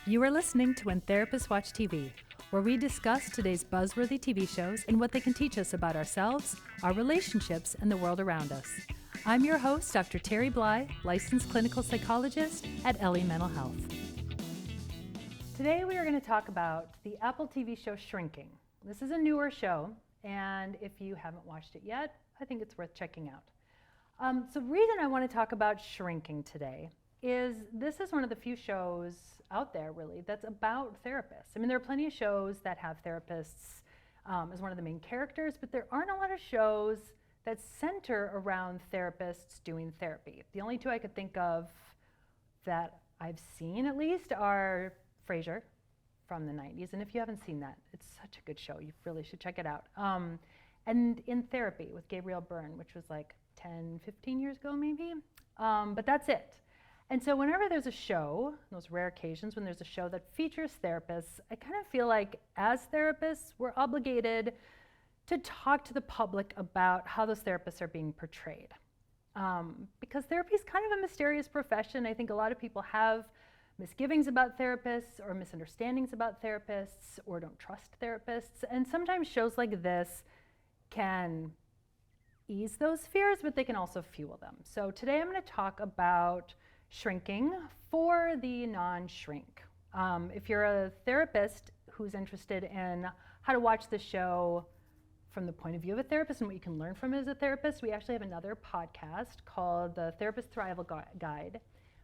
You are listening to When Therapists Watch TV, where we discuss today's buzzworthy TV shows and what they can teach us about ourselves, our relationships, and the world around us. I'm your host, Dr. Terry Bly, licensed clinical psychologist at Ellie Mental Health. Today we are going to talk about the Apple TV show Shrinking. This is a newer show, and if you haven't watched it yet, I think it's worth checking out. So the reason I want to talk about Shrinking today is this is one of the few shows out there, really, that's about therapists. I mean, there are plenty of shows that have therapists as one of the main characters, but there aren't a lot of shows that center around therapists doing therapy. The only two I could think of that I've seen, at least, are Frasier from the 90s, and if you haven't seen that, it's such a good show. You really should check it out. And In Therapy with Gabriel Byrne, which was like 10, 15 years ago, maybe. But that's it. And so whenever there's a show, those rare occasions when there's a show that features therapists, I kind of feel like as therapists, we're obligated to talk to the public about how those therapists are being portrayed. Because therapy is kind of a mysterious profession. I think a lot of people have misgivings about therapists or misunderstandings about therapists or don't trust therapists. And sometimes shows like this can ease those fears, but they can also fuel them. So today I'm going to talk about Shrinking for the non-shrink. If you're a therapist who's interested in how to watch the show from the point of view of a therapist and what you can learn from it as a therapist, we actually have another podcast called the Therapist Thrival Guide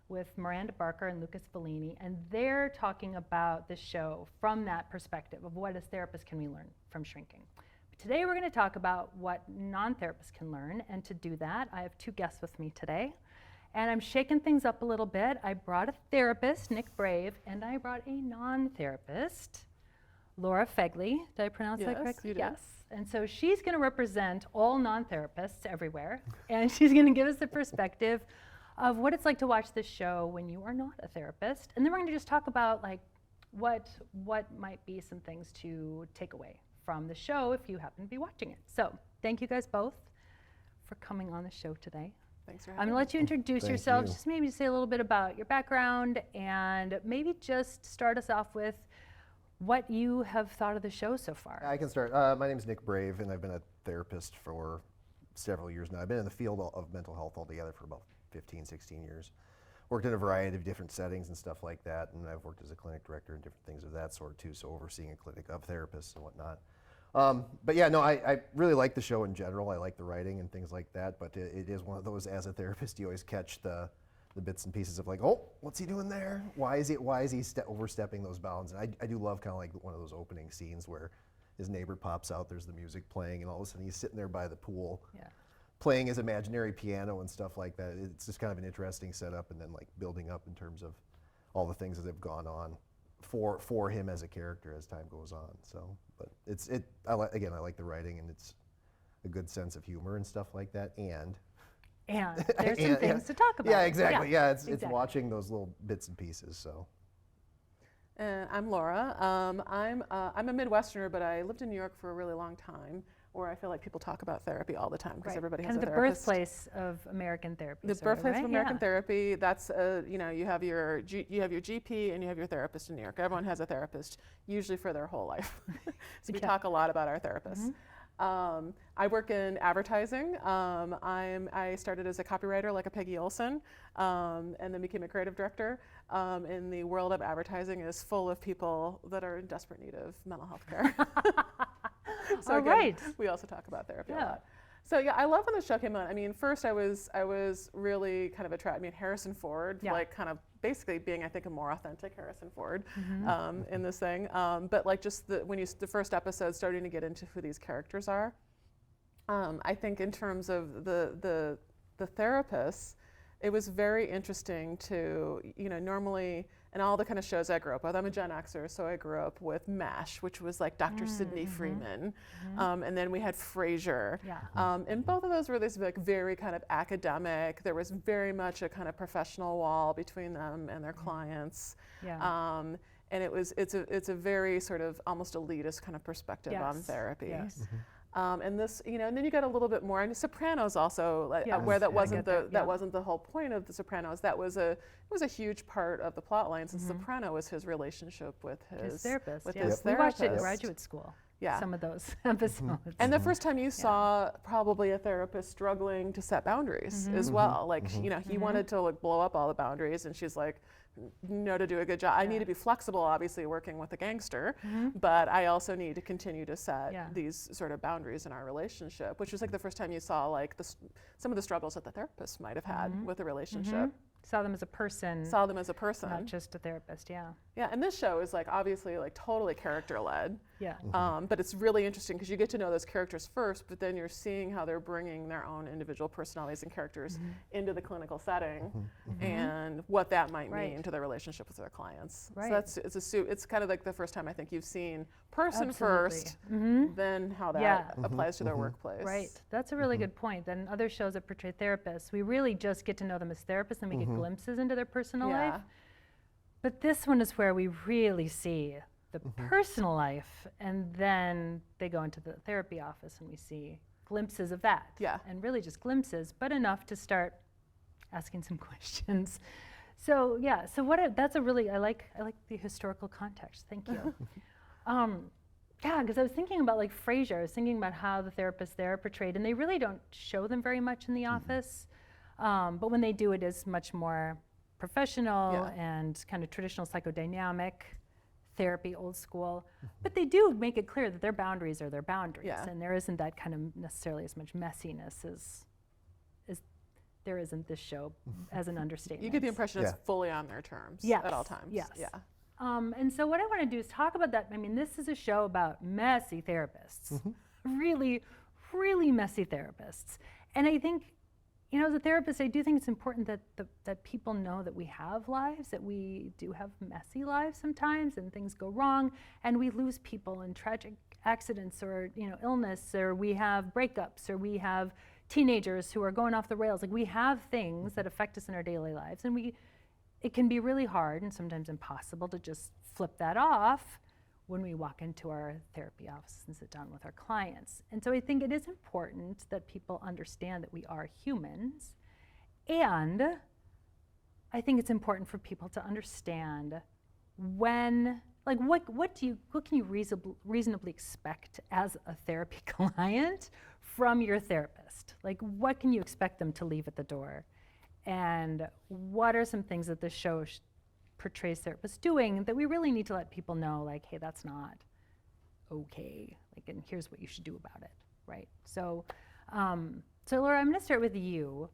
with Miranda Barker and Lucas Bellini, and they're talking about the show from that perspective of what as therapists can we learn from Shrinking. But today we're going to talk about what non-therapists can learn, and to do that I have two guests with me today. And I'm shaking things up a little bit. I brought a therapist, Nick Brave, and I brought a non-therapist, Laura Fegley. Did I pronounce that correctly? You did. Yes. And so she's going to represent all non-therapists everywhere, and she's going to give us the perspective of what it's like to watch this show when you are not a therapist. And then we're going to just talk about like what might be some things to take away from the show if you happen to be watching it. So thank you guys both for coming on the show today. Thanks for I'm having going to let you introduce Thank yourselves, you. just maybe say a little bit about your background, and maybe just start us off with what you have thought of the show so far. I can start. My name is Nick Brave, and I've been a therapist for several years now. I've been in the field of mental health altogether for about 15, 16 years. Worked in a variety of different settings and stuff like that, and I've worked as a clinic director and different things of that sort too, so overseeing a clinic of therapists and whatnot. But yeah, no, I really like the show in general. I like the writing and things like that, but it is one of those, as a therapist, you always catch the bits and pieces of like, oh, what's he doing there? Why is he overstepping those bounds? And I do love kind of like one of those opening scenes where his neighbor pops out, there's the music playing, and all of a sudden he's sitting there by the pool, playing his imaginary piano and stuff like that. It's just kind of an interesting setup, and then like building up in terms of all the things that have gone on for him as a character as time goes on. So, but I like the writing, and it's a good sense of humor and stuff like that, and there's some things to talk about. Yeah, exactly. Yeah, it's exactly. watching those little bits and pieces. So. I'm Laura. I'm a Midwesterner, but I lived in New York for a really long time, where I feel like people talk about therapy all the time because everybody has a therapist. Kind of the birthplace of American therapy. The birthplace of American therapy. That's you have your GP and you have your therapist in New York. Everyone has a therapist, usually for their whole life. So we talk a lot about our therapists. I work in advertising. I started as a copywriter, like a Peggy Olson, and then became a creative director. And the world of advertising is full of people that are in desperate need of mental health care. So again, we also talk about therapy a lot. So yeah, I love when the show came on. I mean, first I was really kind of attracted. I mean, Harrison Ford, like kind of basically being, I think, a more authentic Harrison Ford in this thing. But like just the first episode, starting to get into who these characters are. I think in terms of the therapists, it was very interesting to, normally in all the kind of shows I grew up with, I'm a Gen Xer, so I grew up with MASH, which was like Dr. Sidney Freeman, and then we had Frasier. And both of those were this like very kind of academic. There was very much a kind of professional wall between them and their clients. And it's a very sort of almost elitist kind of perspective on therapy. And this, and then you get a little bit more. And Sopranos also, Yes, where that I wasn't get the that, yeah. that wasn't the whole point of the Sopranos. It was a huge part of the plot line. Since Soprano was his relationship with His therapist. with Yeah. his We watched it in therapist. graduate school. Yeah. Some of those episodes. And the first time you saw probably a therapist struggling to set boundaries as well. Like, he wanted to like blow up all the boundaries, and she's like, no, to do a good job. I need to be flexible, obviously working with a gangster, but I also need to continue to set these sort of boundaries in our relationship, which was like the first time you saw like some of the struggles that the therapist might have had with the relationship. Saw them as a person. Saw them as a person. Not just a therapist, yeah. Yeah, and this show is like obviously like totally character led. Yeah. But it's really interesting because you get to know those characters first, but then you're seeing how they're bringing their own individual personalities and characters into the clinical setting, and what that might mean to their relationship with their clients. Right. So it's kind of like the first time I think you've seen person Absolutely. first, then how that applies to their workplace. Right. That's a really good point. Then other shows that portray therapists, we really just get to know them as therapists and we get glimpses into their personal life. But this one is where we really see the personal life, and then they go into the therapy office and we see glimpses of that. Yeah. And really just glimpses, but enough to start asking some questions. So yeah, so that's a really, I like the historical context. Thank you. Yeah, because I was thinking about like Frasier. I was thinking about how the therapists there are portrayed, and they really don't show them very much in the office. But when they do, it is much more professional and kind of traditional psychodynamic therapy, old school. But they do make it clear that their boundaries are their boundaries, and there isn't that kind of necessarily as much messiness as there is in this show as an understatement. You get the impression it's fully on their terms at all times. Yes. Yeah. And so what I want to do is talk about that. I mean, this is a show about messy therapists, really, really messy therapists. And I think, as a therapist, I do think it's important that people know that we have lives, that we do have messy lives sometimes, and things go wrong, and we lose people in tragic accidents or illness, or we have breakups, or we have teenagers who are going off the rails. Like, we have things that affect us in our daily lives, and it can be really hard and sometimes impossible to just flip that off when we walk into our therapy office and sit down with our clients. And so I think it is important that people understand that we are humans. And I think it's important for people to understand when, like, what can you reasonably expect as a therapy client from your therapist? Like, what can you expect them to leave at the door? And what are some things that this show portrays therapists doing that we really need to let people know, like, hey, that's not okay. Like, and here's what you should do about it, right? So, Laura, I'm going to start with you.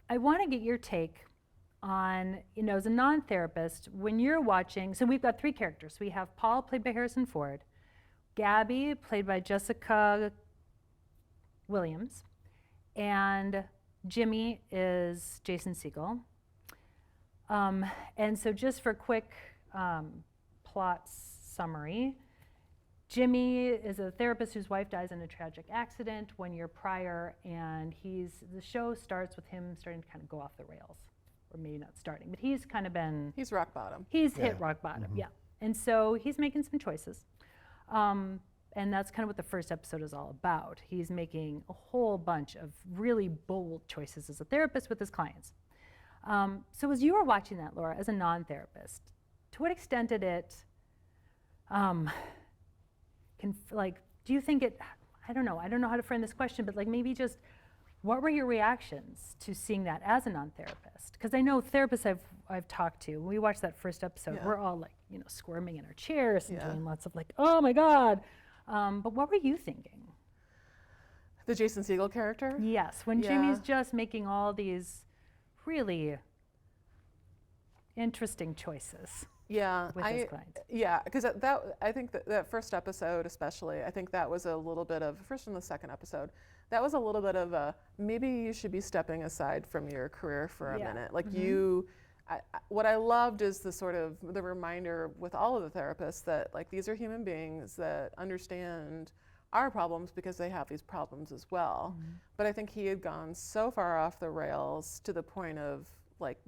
I want to get your take on, as a non-therapist, when you're watching. So we've got three characters. We have Paul, played by Harrison Ford, Gabby, played by Jessica Williams, and Jimmy is Jason Segel. And so just for quick plot summary, Jimmy is a therapist whose wife dies in a tragic accident 1 year prior, and the show starts with him starting to kind of go off the rails, or maybe not starting, but he's kind of been... He's rock bottom. He's hit rock bottom, And so he's making some choices. And that's kind of what the first episode is all about. He's making a whole bunch of really bold choices as a therapist with his clients. So as you were watching that, Laura, as a non-therapist, to what extent did it, do you think it, I don't know how to frame this question, but like maybe just what were your reactions to seeing that as a non-therapist? Because I know therapists I've talked to, when we watched that first episode, we're all like, squirming in our chairs and doing lots of like, oh my God. But what were you thinking? The Jason Segel character? Yes, when Jimmy's just making all these really interesting choices with his clients. Yeah, because I think that first episode especially, I think that was a little bit of, first and the second episode, that was a little bit of a, maybe you should be stepping aside from your career for a minute. Like what I loved is the sort of the reminder with all of the therapists that like these are human beings that understand our problems because they have these problems as well. But I think he had gone so far off the rails to the point of like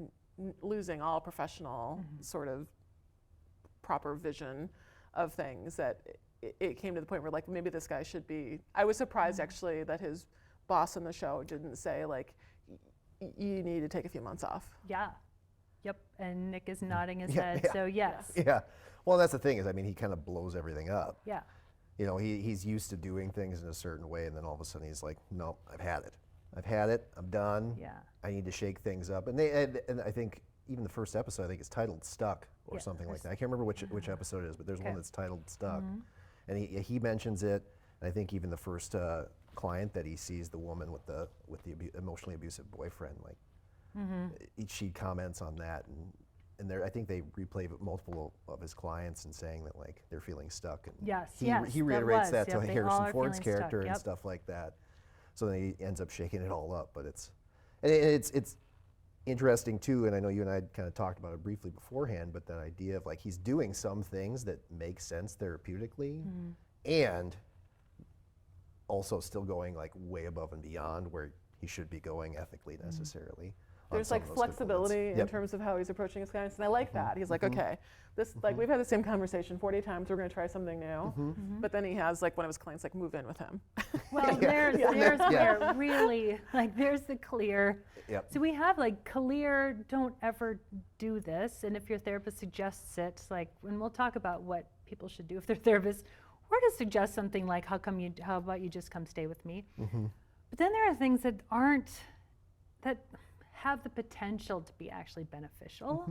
losing all professional sort of proper vision of things that it came to the point where like maybe this guy should be. I was surprised actually that his boss on the show didn't say like, you need to take a few months off. Yeah. Yep. And Nick is nodding his Yeah, head. yeah. So yes. Yeah. Well, that's the thing is, I mean, he kind of blows everything up. Yeah. You know, he's used to doing things in a certain way, and then all of a sudden he's like, nope, I've had it. I've had it. I'm done. Yeah. I need to shake things up. And and I think even the first episode, I think it's titled Stuck or Yeah, something like there's- that. I can't remember which episode it is, but there's one Okay. that's titled Stuck. And he mentions it. And I think even the first client that he sees, the woman with the emotionally abusive boyfriend, like she comments on that, and there I think they replay multiple of his clients and saying that like they're feeling stuck. And Yes, he, yes, he that reiterates was. that Yep, to they all Harrison are Ford's feeling stuck, character and yep. stuff like that. So then he ends up shaking it all up. But it's interesting too, and I know you and I kind of talked about it briefly beforehand, but that idea of like he's doing some things that make sense therapeutically and also still going like way above and beyond where he should be going ethically necessarily. on There's some like of those components. flexibility in Yep. terms of how he's approaching his clients, and I like that. He's like, okay, this like we've had the same conversation 40 times. We're going to try something new, but then he has like one of his clients like move in with him. Well, there's where really, like, there's the clear. Yep. So we have like clear, don't ever do this. And if your therapist suggests it, like, and we'll talk about what people should do if they're therapists, or to suggest something like, how about you just come stay with me? But then there are things that that have the potential to be actually beneficial.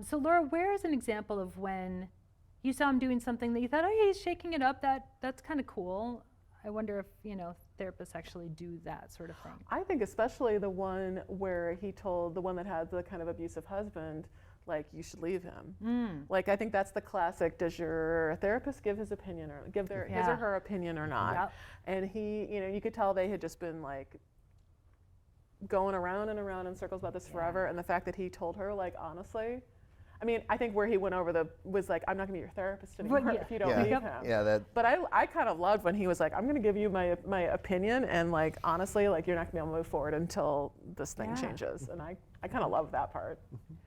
So Laura, where is an example of when you saw him doing something that you thought, oh yeah, he's shaking it up, that's kind of cool. I wonder if, therapists actually do that sort of thing. I think especially the one where he told the one that had the kind of abusive husband, like, you should leave him. Like, I think that's the classic, does your therapist give his opinion or give his or her opinion or not? Yep. And he, you could tell they had just been like going around and around in circles about this forever. And the fact that he told her, like, honestly, I mean, I think where he went over was like, I'm not gonna be your therapist anymore if you don't leave him. Yeah, that. But I kind of loved when he was like, I'm going to give you my opinion, and like honestly, like you're not going to be able to move forward until this thing changes. And I kind of love that part.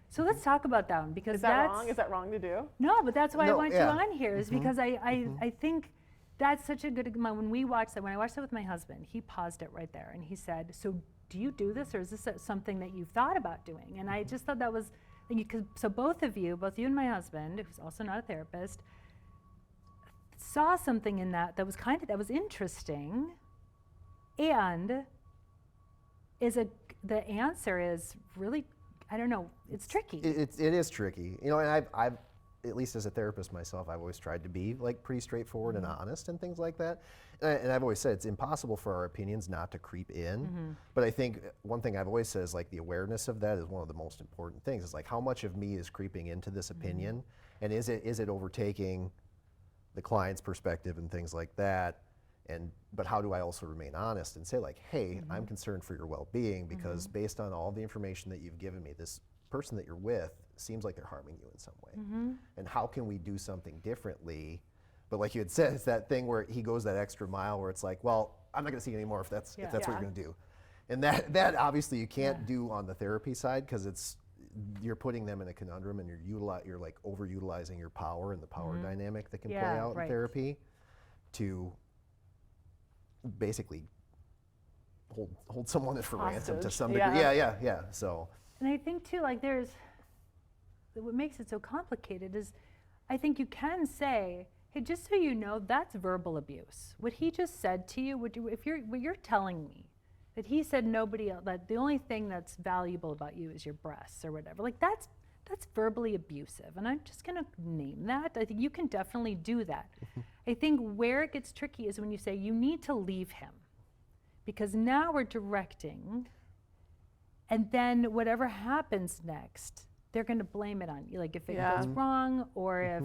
So let's talk about that one, because Is that wrong? Is that wrong to do? No, but that's why I No, want yeah. you on here, is because I think that's such a good, when I watched that with my husband, he paused it right there and he said, so do you do this, or is this something that you've thought about doing? And I just thought that was, so both you and my husband, who's also not a therapist, saw something in that that was interesting, and the answer is really, I don't know, it's tricky. It is tricky, and I've at least as a therapist myself, I've always tried to be like pretty straightforward and honest and things like that. And I've always said it's impossible for our opinions not to creep in. But I think one thing I've always said is like the awareness of that is one of the most important things. It's like how much of me is creeping into this opinion, and is it overtaking the client's perspective and things like that. But how do I also remain honest and say like, hey, I'm concerned for your well-being because based on all the information that you've given me, this person that you're with seems like they're harming you in some way. And how can we do something differently? But like you had said, it's that thing where he goes that extra mile where it's like, well, I'm not going to see you anymore if that's what you're going to do. And that obviously you can't do on the therapy side, because you're putting them in a conundrum, and you're like overutilizing your power and the power dynamic that can play out in therapy to basically hold someone for ransom to some degree. Yeah. So. And I think too, like what makes it so complicated is, I think you can say, hey, just so you know, that's verbal abuse. What he just said to you, what you're telling me, that he said nobody else, that the only thing that's valuable about you is your breasts or whatever, like that's verbally abusive. And I'm just gonna name that. I think you can definitely do that. I think where it gets tricky is when you say you need to leave him, because now we're directing, and then whatever happens next, they're gonna blame it on you. Like if it goes wrong, or if,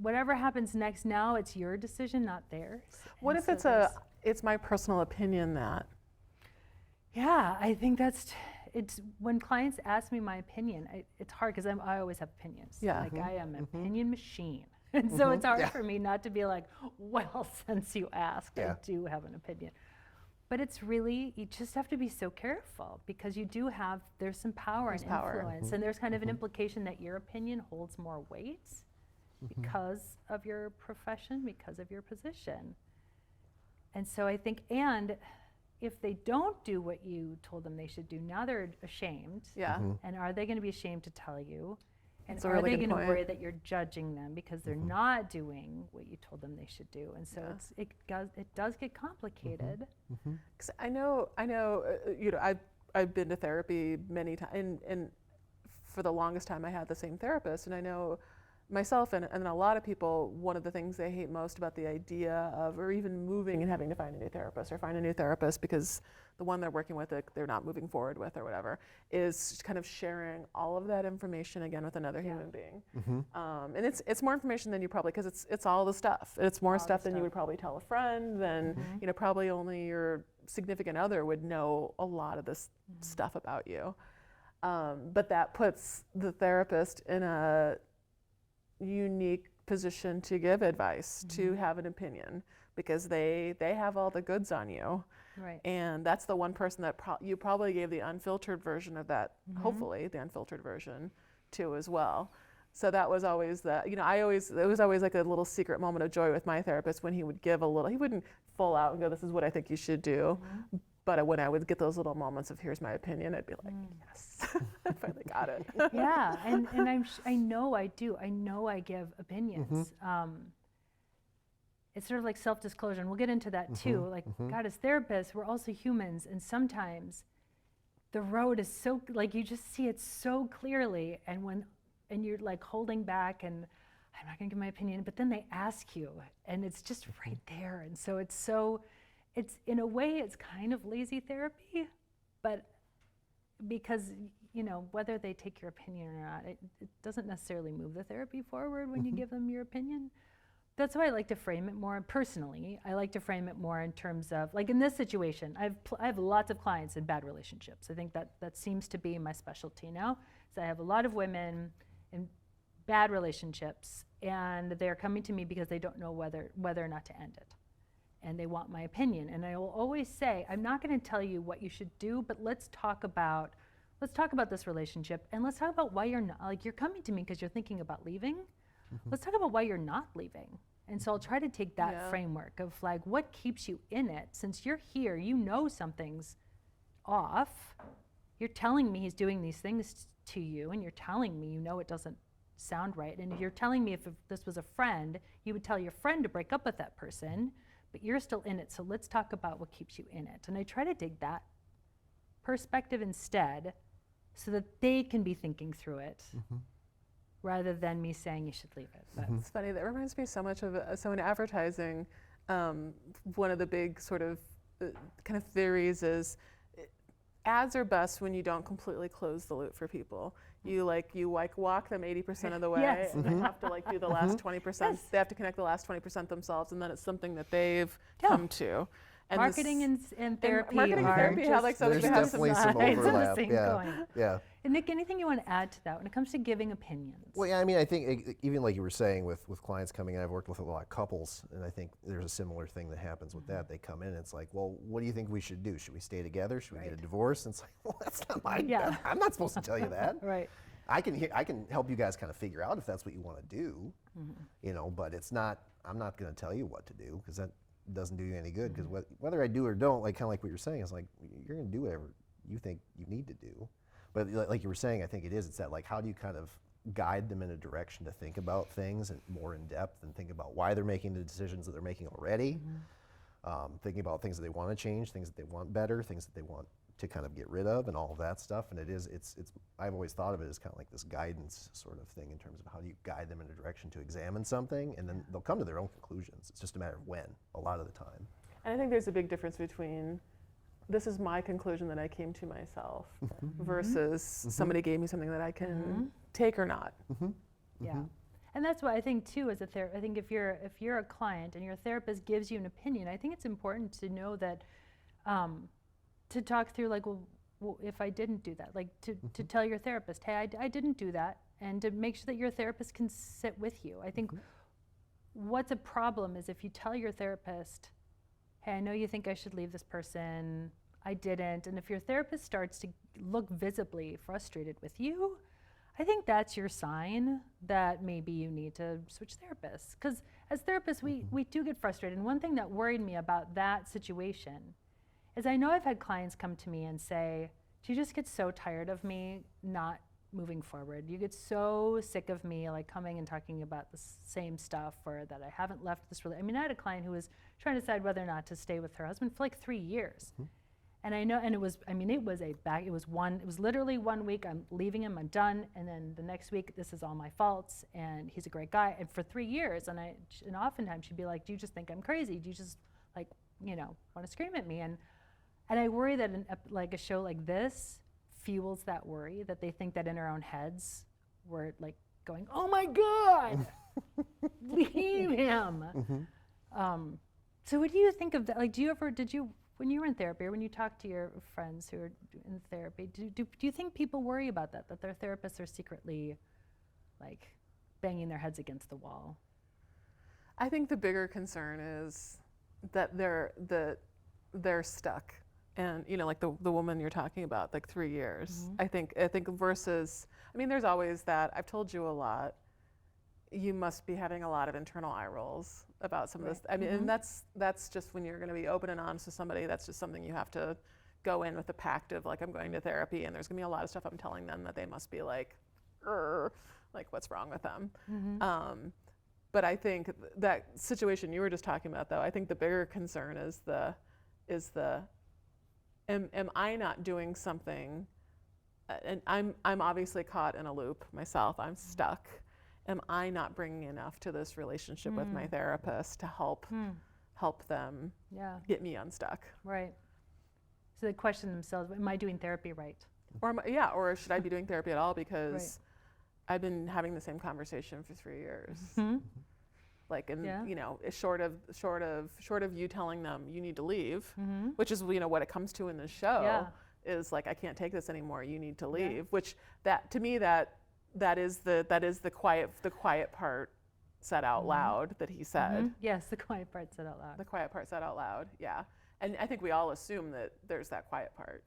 whatever happens next, now it's your decision, not theirs. What if it's my personal opinion that? Yeah, I think it's when clients ask me my opinion, it's hard because I always have opinions. Yeah. Like I am an opinion machine. And so it's hard for me not to be like, well, since you asked, I do have an opinion. But it's really, you just have to be so careful, because there's some power and influence, and there's kind of an implication that your opinion holds more weight because of your profession, because of your position. And so I think, and if they don't do what you told them they should do, now they're ashamed. Yeah. And are they going to be ashamed to tell you? And That's a are really they good going to point. worry that you're judging them because they're not doing what you told them they should do? And so Yeah. it does get complicated. 'Cause I know, I've been to therapy many times, and for the longest time I had the same therapist, and I know myself and a lot of people, one of the things they hate most about the idea of, or even moving and having to find a new therapist or find a new therapist because the one they're working with, they're not moving forward with or whatever, is kind of sharing all of that information again with another human being. And it's more information than you probably, because it's all the stuff. It's more All the stuff than you stuff. would probably tell a friend, than, probably only your significant other would know a lot of this stuff about you. But that puts the therapist in a unique position to give advice, to have an opinion, because they have all the goods on you. Right. And that's the one person that you probably gave the unfiltered version of that, hopefully the unfiltered version, to as well. So that was always it was always like a little secret moment of joy with my therapist when he would give a little, he wouldn't full out and go, this is what I think you should do. But when I would get those little moments of here's my opinion, I'd be like, yes, I finally got it. Yeah, and I know I do. I know I give opinions. It's sort of like self-disclosure, and we'll get into that too. Like, God, as therapists, we're also humans, and sometimes the road is so, like, you just see it so clearly, and you're like holding back, and I'm not gonna give my opinion, but then they ask you, and it's just right there, and so it's in a way, it's kind of lazy therapy, but because, whether they take your opinion or not, it doesn't necessarily move the therapy forward when you give them your opinion. That's why I like to frame it more personally. I like to frame it more in terms of, like in this situation, I have lots of clients in bad relationships. I think that seems to be my specialty now. So I have a lot of women in bad relationships, and they're coming to me because they don't know whether or not to end it. And they want my opinion. And I will always say, I'm not going to tell you what you should do, but let's talk about this relationship, and let's talk about why you're not, like, you're coming to me because you're thinking about leaving. Let's talk about why you're not leaving. And so I'll try to take that framework of, like, what keeps you in it? Since you're here, something's off. You're telling me he's doing these things to you, and you're telling me it doesn't sound right. And you're telling me if this was a friend, you would tell your friend to break up with that person, but you're still in it. So let's talk about what keeps you in it. And I try to take that perspective instead, so that they can be thinking through it, rather than me saying you should leave it. But It's funny, that reminds me so much of, so in advertising, one of the big sort of kind of theories is ads are best when you don't completely close the loop for people. You walk them 80% of the way, Yes. and they have to do the last 20%. Yes. They have to connect the last 20% themselves, and then it's something that they've come to. And marketing and therapy marketing and are therapy have, like, so There's they have definitely some sides of the overlap. same Yeah, coin. yeah. And Nick, anything you want to add to that when it comes to giving opinions? Well, yeah, I mean, I think even like you were saying with clients coming in, I've worked with a lot of couples, and I think there's a similar thing that happens with that. They come in, and it's like, well, what do you think we should do? Should we stay together? Should we get a divorce? And it's like, well, that's not my. Yeah. I'm not supposed to tell you that. Right. I can help you guys kind of figure out if that's what you want to do, but it's not. I'm not going to tell you what to do, because that doesn't do you any good. Because whether I do or don't, like kind of like what you're saying, is like you're going to do whatever you think you need to do. But like you were saying, I think it's that, like, how do you kind of guide them in a direction to think about things and more in depth, and think about why they're making the decisions that they're making already, thinking about things that they want to change, things that they want better, things that they want to kind of get rid of, and all of that stuff. And it's I've always thought of it as kind of like this guidance sort of thing, in terms of how do you guide them in a direction to examine something, and then they'll come to their own conclusions. It's just a matter of when, a lot of the time. And I think there's a big difference between, this is my conclusion that I came to myself, versus somebody gave me something that I can take or not. Yeah. And that's why I think too, as a therapist, I think if you're a client and your therapist gives you an opinion, I think it's important to know that, to talk through, like, well, if I didn't do that, like to tell your therapist, hey, I didn't do that, and to make sure that your therapist can sit with you. I think what's a problem is if you tell your therapist, hey, I know you think I should leave this person, I didn't, and if your therapist starts to look visibly frustrated with you, I think that's your sign that maybe you need to switch therapists. Because as therapists, we do get frustrated. And one thing that worried me about that situation is I know I've had clients come to me and say, do you just get so tired of me not moving forward? You get so sick of me like coming and talking about the same stuff, or that I haven't left this I mean, I had a client who was trying to decide whether or not to stay with her husband for like 3 years. And I know, and it was literally 1 week, I'm leaving him, I'm done. And then the next week, this is all my faults, and he's a great guy. And for 3 years, and oftentimes she'd be like, do you just think I'm crazy? Do you just like, want to scream at me? And I worry that like a show like this fuels that worry, that they think that in our own heads, we're like going, oh my God, leave him. So what do you think of that? Like, when you were in therapy, or when you talk to your friends who are in therapy, do you think people worry about that their therapists are secretly like banging their heads against the wall? I think the bigger concern is that they're stuck. And like the woman you're talking about, like 3 years. I think versus, I mean, there's always that, I've told you a lot, you must be having a lot of internal eye rolls about some of this. I mean, and that's just when you're going to be open and honest with somebody, that's just something you have to go in with a pact of like, I'm going to therapy, and there's going to be a lot of stuff I'm telling them that they must be like, what's wrong with them? But I think that situation you were just talking about, though, I think the bigger concern is am I not doing something, and I'm obviously caught in a loop myself, I'm stuck. Am I not bringing enough to this relationship with my therapist to help them get me unstuck? Right. So they question themselves, am I doing therapy right? Or should I be doing therapy at all, because I've been having the same conversation for 3 years. Like, and short of you telling them you need to leave, which is what it comes to in this show, is like, I can't take this anymore, you need to leave. Which that to me that is the quiet part said out loud that he said. Yes, the quiet part said out loud. The quiet part said out loud. Yeah, and I think we all assume that there's that quiet part.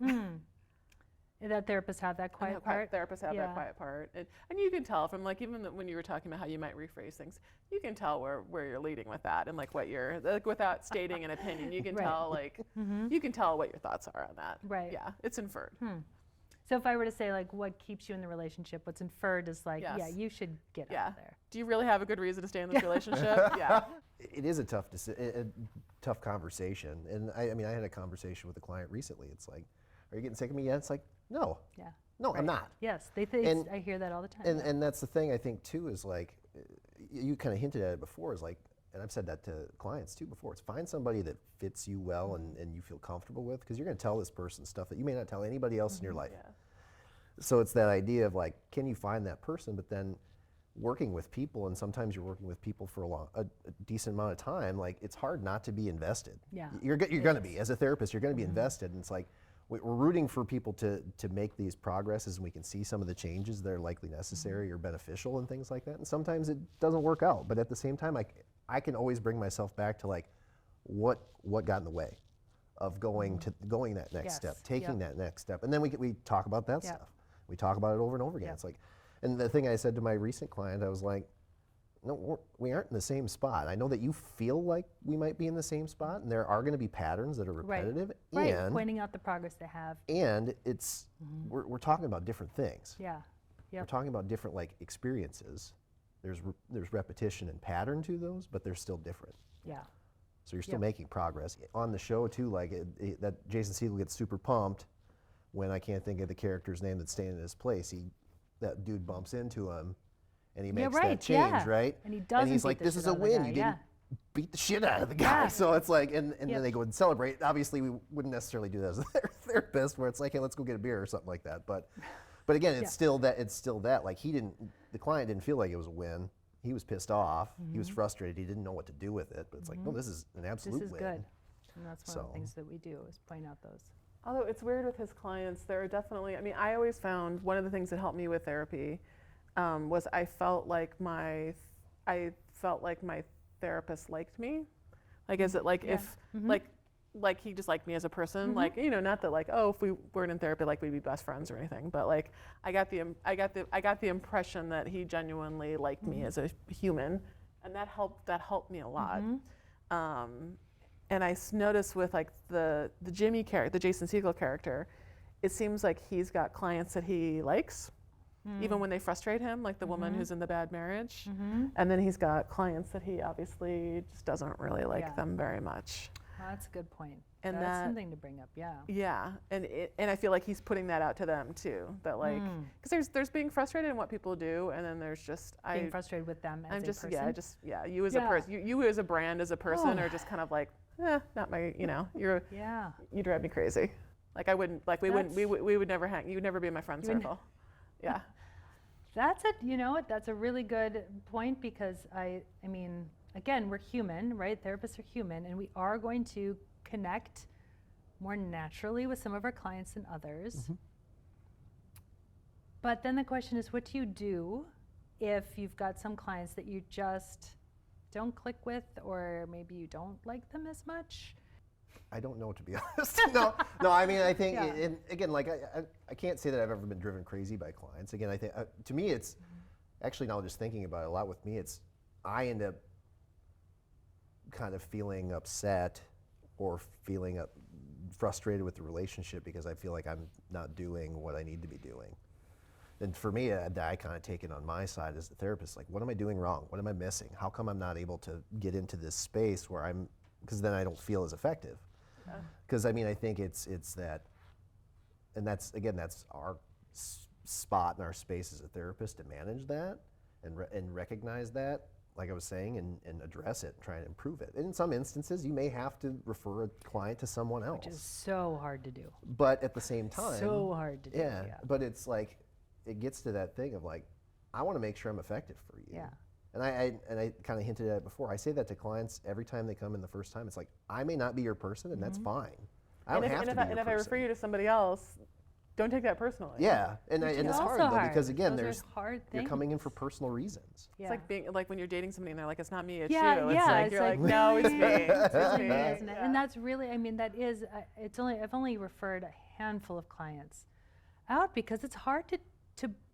That therapists have that quiet part. Therapists have that quiet part, and you can tell from like even when you were talking about how you might rephrase things, you can tell where you're leading with that, and like what you're like, without stating an opinion, you can tell like you can tell what your thoughts are on that. Right. Yeah, it's inferred. So if I were to say like what keeps you in the relationship, what's inferred is like, you should get out of there. Do you really have a good reason to stay in this relationship? Yeah. It is a tough conversation, and I mean I had a conversation with a client recently. It's like, are you getting sick of me yet? It's like, no. Yeah. No, I'm not. Yes, I hear that all the time. And that's the thing I think too, is like, you kind of hinted at it before, is like, and I've said that to clients too before, it's find somebody that fits you well and you feel comfortable with, because you're going to tell this person stuff that you may not tell anybody else in your life. So it's that idea of like, can you find that person, but then working with people, and sometimes you're working with people for a decent amount of time, like it's hard not to be invested. Yeah. You're going to be, as a therapist, you're going to be invested, and it's like, we're rooting for people to make these progresses, and we can see some of the changes that are likely necessary or beneficial and things like that. And sometimes it doesn't work out, but at the same time, I can always bring myself back to like, what got in the way of going that next step, taking that next step, and then we talk about that stuff. We talk about it over and over again. It's like, and the thing I said to my recent client, I was like, no, we aren't in the same spot. I know that you feel like we might be in the same spot, and there are going to be patterns that are repetitive. Right. And pointing out the progress they have. And it's we're talking about different things. Yeah. We're talking about different like experiences. There's repetition and pattern to those, but they're still different. Yeah. So you're still making progress on the show too. Like that Jason Segel gets super pumped when I can't think of the character's name that's staying in his place. That dude bumps into him. And he makes that change, right? And he doesn't. And he's like, "This is a win. You didn't beat the shit out of the guy." So it's like, and then they go and celebrate. Obviously, we wouldn't necessarily do that as a therapist, where it's like, "Hey, let's go get a beer" or something like that. But again, it's still that. Like the client didn't feel like it was a win. He was pissed off. He was frustrated. He didn't know what to do with it. But it's like, no, this is an absolute win. This is good. And that's one of the things that we do, is point out those. Although it's weird with his clients, there are definitely. I mean, I always found one of the things that helped me with therapy. Was I felt like my therapist liked me. Like, is it like if like like he just liked me as a person, like, you know, not that like, oh, if we weren't in therapy, like we'd be best friends or anything, but like I got the impression that he genuinely liked me as a human, and that helped me a lot. And I noticed with like the Jimmy character, the Jason Segel character, it seems like he's got clients that he likes, even when they frustrate him, like the woman who's in the bad marriage. And then he's got clients that he obviously just doesn't really like them very much. Well, that's a good point. And that's something to bring up, yeah. Yeah, and I feel like he's putting that out to them too. That like, because there's being frustrated in what people do, and then there's just being frustrated with them as I'm a just person. you as a person, you as a brand as a person are just kind of like, not my, you know, you drive me crazy. Like I wouldn't, like we would never hang. You would never be in my friend circle. Yeah. That's it. You know what? That's a really good point, because I mean, again, we're human, right? Therapists are human, and we are going to connect more naturally with some of our clients than others. But then the question is, what do you do if you've got some clients that you just don't click with, or maybe you don't like them as much? I don't know, to be honest. No, I mean, I think, and again, like I can't say that I've ever been driven crazy by clients. Again, I think, to me, it's, actually now just thinking about it a lot with me, it's, I end up kind of feeling upset or feeling frustrated with the relationship because I feel like I'm not doing what I need to be doing. And for me, I kind of take it on my side as the therapist, like, what am I doing wrong? What am I missing? How come I'm not able to get into this space where because then I don't feel as effective. Because I mean, I think it's that, and that's our spot in our space as a therapist to manage that and recognize that, like I was saying, and address it, and try and improve it. And in some instances, you may have to refer a client to someone else. Which is so hard to do. But at the same time, so hard to do. Yeah. But it's like, it gets to that thing of like, I want to make sure I'm effective for you. Yeah. And I kind of hinted at it before. I say that to clients every time they come in the first time. It's like, I may not be your person, and that's fine. I don't have to be your person. And if I refer you to somebody else, don't take that personally. Yeah, and it's hard though, because again, you're coming in for personal reasons. Yeah. It's like when you're dating somebody and they're like, it's not me, it's you. It's like, no, it's me. It's me. Isn't it? And that's really, I mean, that is, I've only referred a handful of clients out because it's hard to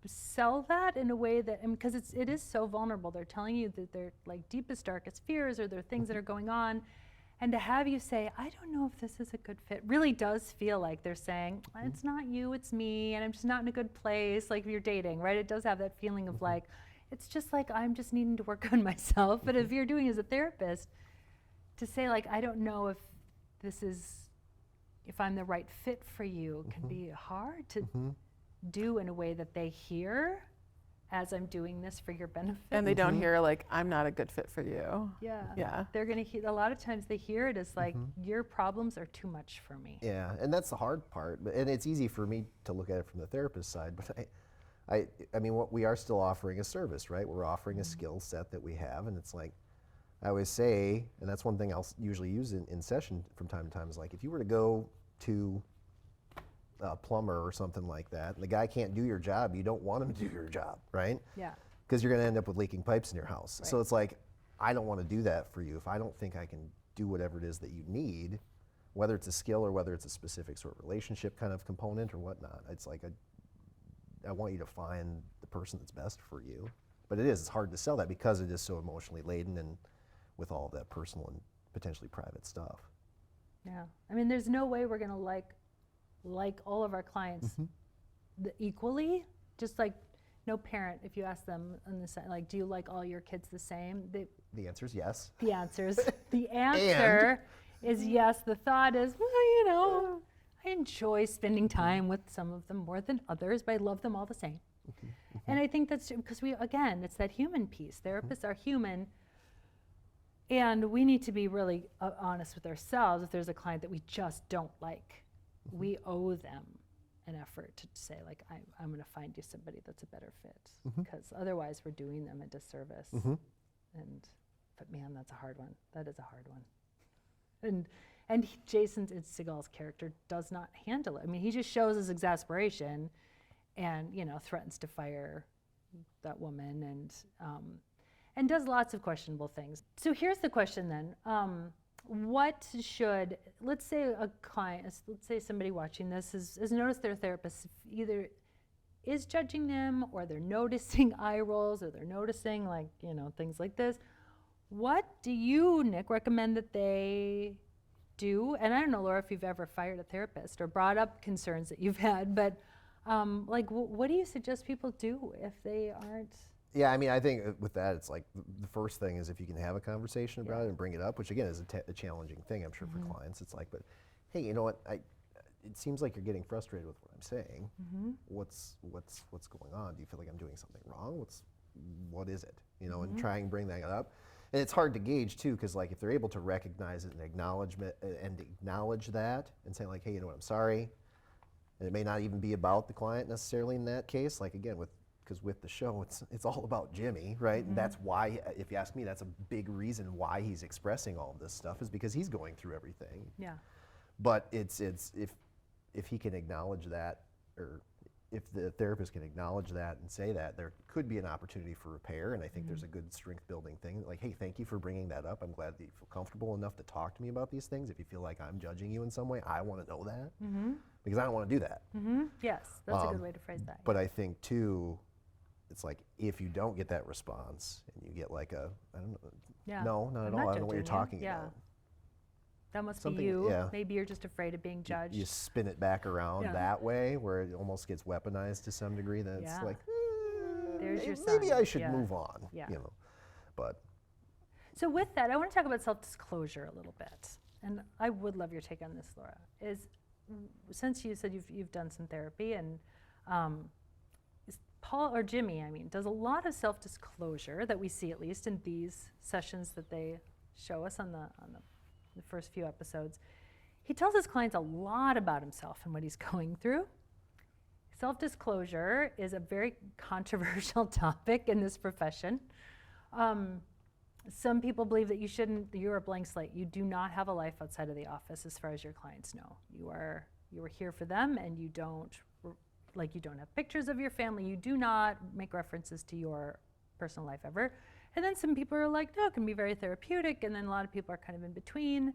sell that in a way that, because it is so vulnerable. They're telling you that their like deepest, darkest fears, or their things that are going on, and to have you say, I don't know if this is a good fit, really does feel like they're saying, it's not you, it's me, and I'm just not in a good place. Like if you're dating, right? It does have that feeling of like, it's just like I'm just needing to work on myself. But if you're doing as a therapist, to say like, I don't know if I'm the right fit for you, can be hard to do in a way that they hear as I'm doing this for your benefit. And they don't hear like, I'm not a good fit for you. Yeah. They're going to hear, a lot of times they hear it as like, your problems are too much for me. Yeah, and that's the hard part. And it's easy for me to look at it from the therapist side, but I mean, what we are still offering a service, right? We're offering a skill set that we have, and it's like, I always say, and that's one thing I'll usually use in session from time to time, is like, if you were to go to a plumber or something like that, and the guy can't do your job, you don't want him to do your job, right? Yeah. Because you're going to end up with leaking pipes in your house. Right. So it's like, I don't want to do that for you if I don't think I can do whatever it is that you need, whether it's a skill or whether it's a specific sort of relationship kind of component or whatnot. It's like, I want you to find the person that's best for you. But it's hard to sell that because it is so emotionally laden and with all that personal and potentially private stuff. Yeah. I mean, there's no way we're going to like all of our clients equally. Just like no parent, if you ask them on the side, like, do you like all your kids the same? The answer is yes. The answer is yes. The thought is, well, you know, I enjoy spending time with some of them more than others, but I love them all the same. And I think that's because it's that human piece. Therapists are human, and we need to be really honest with ourselves. If there's a client that we just don't like, we owe them an effort to say, like, I'm going to find you somebody that's a better fit, because otherwise we're doing them a disservice. But man, that's a hard one. That is a hard one. And Jason Segel's character does not handle it. I mean, he just shows his exasperation, and threatens to fire that woman, and does lots of questionable things. So here's the question then. what should, let's say a client, let's say somebody watching this has noticed their therapist either is judging them, or they're noticing eye rolls, or they're noticing like, things like this. What do you, Nick, recommend that they do? And I don't know, Laura, if you've ever fired a therapist or brought up concerns that you've had, but what do you suggest people do if they aren't? Yeah, I mean, I think with that, it's like the first thing is if you can have a conversation about it and bring it up, which again is a challenging thing, I'm sure, for clients. It's like, but hey, you know what? It seems like you're getting frustrated with what I'm saying. What's going on? Do you feel like I'm doing something wrong? What is it? And try and bring that up. And it's hard to gauge too, because like if they're able to recognize it and acknowledge that and say like, hey, you know what? I'm sorry. And it may not even be about the client necessarily in that case. Like again, because with the show, it's all about Jimmy, right? And that's why, if you ask me, that's a big reason why he's expressing all of this stuff, is because he's going through everything. Yeah. But it's if he can acknowledge that, or if the therapist can acknowledge that and say that, there could be an opportunity for repair. And I think there's a good strength building thing. Like, hey, thank you for bringing that up. I'm glad that you feel comfortable enough to talk to me about these things. If you feel like I'm judging you in some way, I want to know that, because I don't want to do that. Yes, that's a good way to phrase that. But I think too, it's like if you don't get that response and you get like I don't know, no, not at all. I don't know what you're talking about. That must Something, be you. yeah. Maybe you're just afraid of being judged. You spin it back around that way, where it almost gets weaponized to some degree. That it's like, there's your maybe sign. I should move on. Yeah. But so with that, I want to talk about self-disclosure a little bit, and I would love your take on this, Laura. Since you said you've done some therapy, and Paul or Jimmy, does a lot of self-disclosure that we see, at least in these sessions that they show us on the first few episodes. He tells his clients a lot about himself and what he's going through. Self-disclosure is a very controversial topic in this profession. Some people believe that you're a blank slate. You do not have a life outside of the office as far as your clients know. You are here for them, and you don't have pictures of your family. You do not make references to your personal life ever. And then some people are like, no, it can be very therapeutic. And then a lot of people are kind of in between.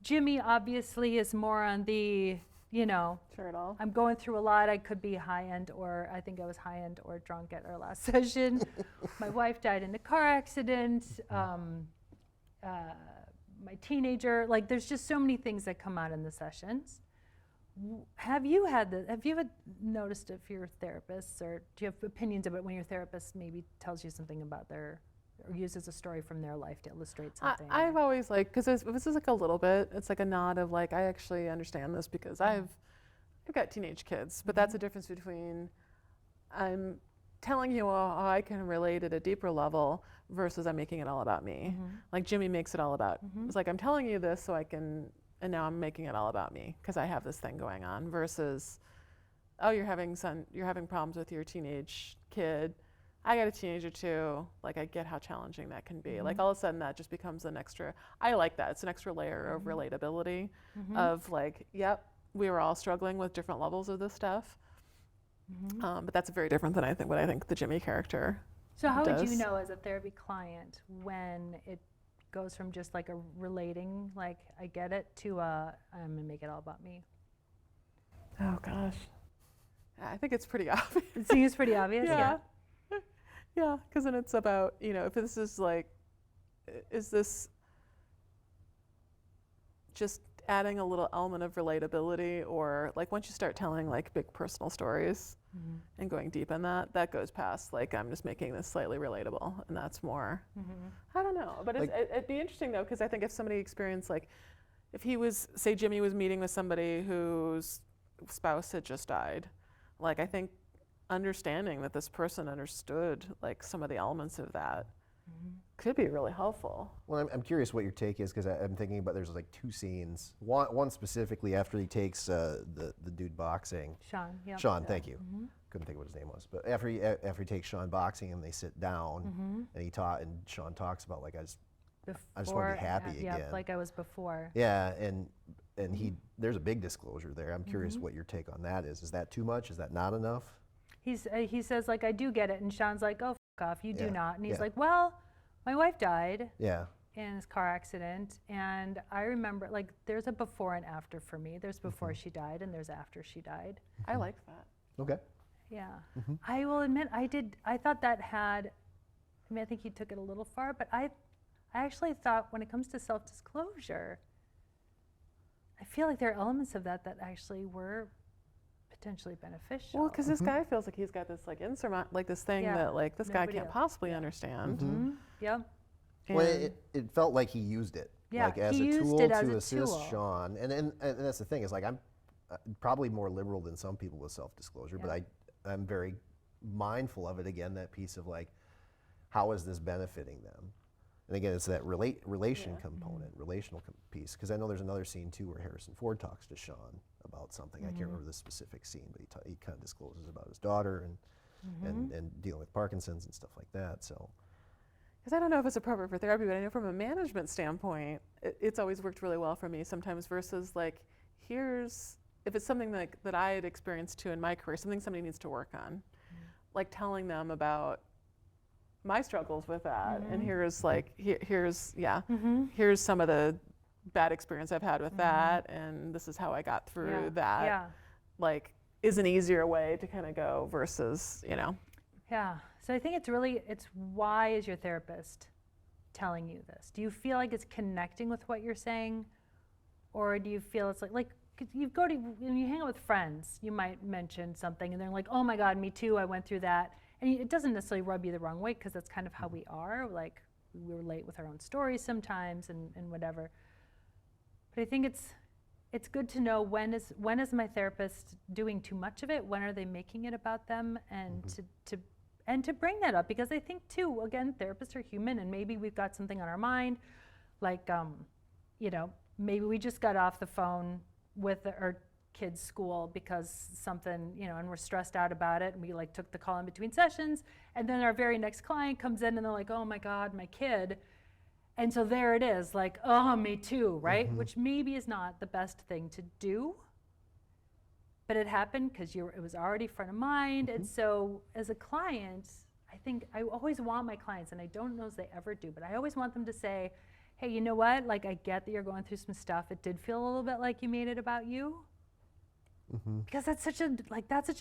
Jimmy obviously is more on the, Sure it all. I'm going through a lot. I could be high-end, or I think I was high-end or drunk at our last session. My wife died in a car accident. My teenager, there's just so many things that come out in the sessions. Have you noticed it for your therapists, or do you have opinions about when your therapist maybe tells you something about or uses a story from their life to illustrate something? I've always because this is like a little bit, it's like a nod of I actually understand this, because I've got teenage kids, but that's a difference between I'm telling you how I can relate at a deeper level versus I'm making it all about me. Like Jimmy makes it all about, it's like I'm telling you this so I can, and now I'm making it all about me because I have this thing going on, versus, oh, you're having problems with your teenage kid. I got a teenager too. I get how challenging that can be. All of a sudden that just becomes an extra, I like that. It's an extra layer of relatability of yep, we were all struggling with different levels of this stuff. But that's very different than what I think the Jimmy character So how does. would you know as a therapy client when it goes from just a relating, I get it, to I'm gonna make it all about me? Oh gosh. I think it's pretty obvious. It seems pretty obvious. Yeah. Yeah, because then it's about, if this is is this just adding a little element of relatability, or once you start telling big personal stories and going deep in that goes past I'm just making this slightly relatable, and that's more, I don't know, but it'd be interesting though, because I think if somebody experienced if he was, say Jimmy was meeting with somebody whose spouse had just died, I think understanding that this person understood some of the elements of that could be really helpful. Well, I'm curious what your take is, because I'm thinking about there's two scenes. One specifically after he takes the dude boxing. Sean, yeah. Sean, thank you. Couldn't think of what his name was, but after he takes Sean boxing and they sit down and Sean talks about I just want to be happy again. Yeah, like I was before. Yeah, and there's a big disclosure there. I'm curious what your take on that is. Is that too much? Is that not enough? He says I do get it, and Sean's like, oh, f*** off, you do not, and he's yeah. like, well, my wife died. Yeah. in his car accident, and I remember, like, there's a before and after for me. There's before she died, and there's after she died. I like that. Okay. Yeah. I will admit, I thought that had, I mean, I think he took it a little far, but I actually thought when it comes to self-disclosure, I feel like there are elements of that that actually were potentially beneficial. Well, because this guy feels like he's got this like like this thing Yeah, that like this guy nobody can't else. possibly understand. Yep. Well, And- it felt like he used it, Yeah, like as he a used tool it as to a assist tool. Sean. And that's the thing is like I'm probably more liberal than some people with self-disclosure, but I'm very mindful of it. Again, that piece of like, how is this benefiting them? And again, it's that relation component, relational piece. Because I know there's another scene too where Harrison Ford talks to Sean about something. I can't remember the specific scene, but he kind of discloses about his daughter and dealing with Parkinson's and stuff like that. So. Because I don't know if it's appropriate for therapy, but I know from a management standpoint, it's always worked really well for me sometimes versus like, if it's something like that I had experienced too in my career, something somebody needs to work on, like telling them about my struggles with that. And here's some of the bad experience I've had with that, and this is how I got through that. Yeah. Like, is an easier way to kind of go versus, Yeah. So I think it's why is your therapist telling you this? Do you feel like it's connecting with what you're saying? Or do you feel it's like 'cause when you hang out with friends, you might mention something and they're like, oh my God, me too, I went through that. And it doesn't necessarily rub you the wrong way because that's kind of how we are. Like, we relate with our own stories sometimes and whatever. But I think it's good to know when is my therapist doing too much of it? When are they making it about them? And to bring that up, because I think too, again, therapists are human, and maybe we've got something on our mind, like maybe we just got off the phone with our kids' school because something, and we're stressed out about it, and we like took the call in between sessions, and then our very next client comes in and they're like, oh my God, my kid. And so there it is, like, oh, me too, right? Which maybe is not the best thing to do, but it happened because it was already front of mind. And so as a client, I think I always want my clients, and I don't know if they ever do, but I always want them to say, hey, you know what? Like, I get that you're going through some stuff. It did feel a little bit like you made it about you. Because that's such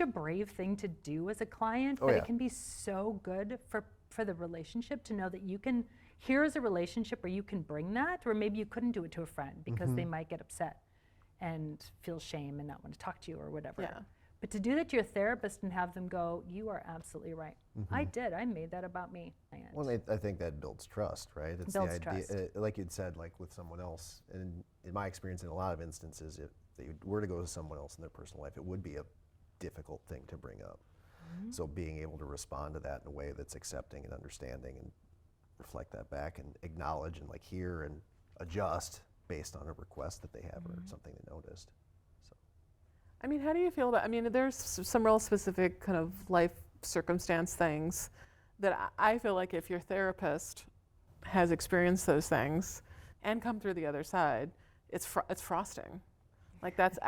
a brave thing to do as a client, but it can be so good for the relationship to know that here is a relationship where you can bring that, or maybe you couldn't do it to a friend because they might get upset and feel shame and not want to talk to you or whatever. Yeah. But to do that to your therapist and have them go, you are absolutely right. I made that about me. Well, I think that builds trust, right? It's Builds the idea, trust. like you'd said, like with someone else. And in my experience, in a lot of instances, if they were to go to someone else in their personal life, it would be a difficult thing to bring up. So being able to respond to that in a way that's accepting and understanding and reflect that back and acknowledge and like hear and adjust based on a request that they have or something they noticed. So. I mean, how do you feel about, there's some real specific kind of life circumstance things that I feel like if your therapist has experienced those things and come through the other side, it's frosting. Like that's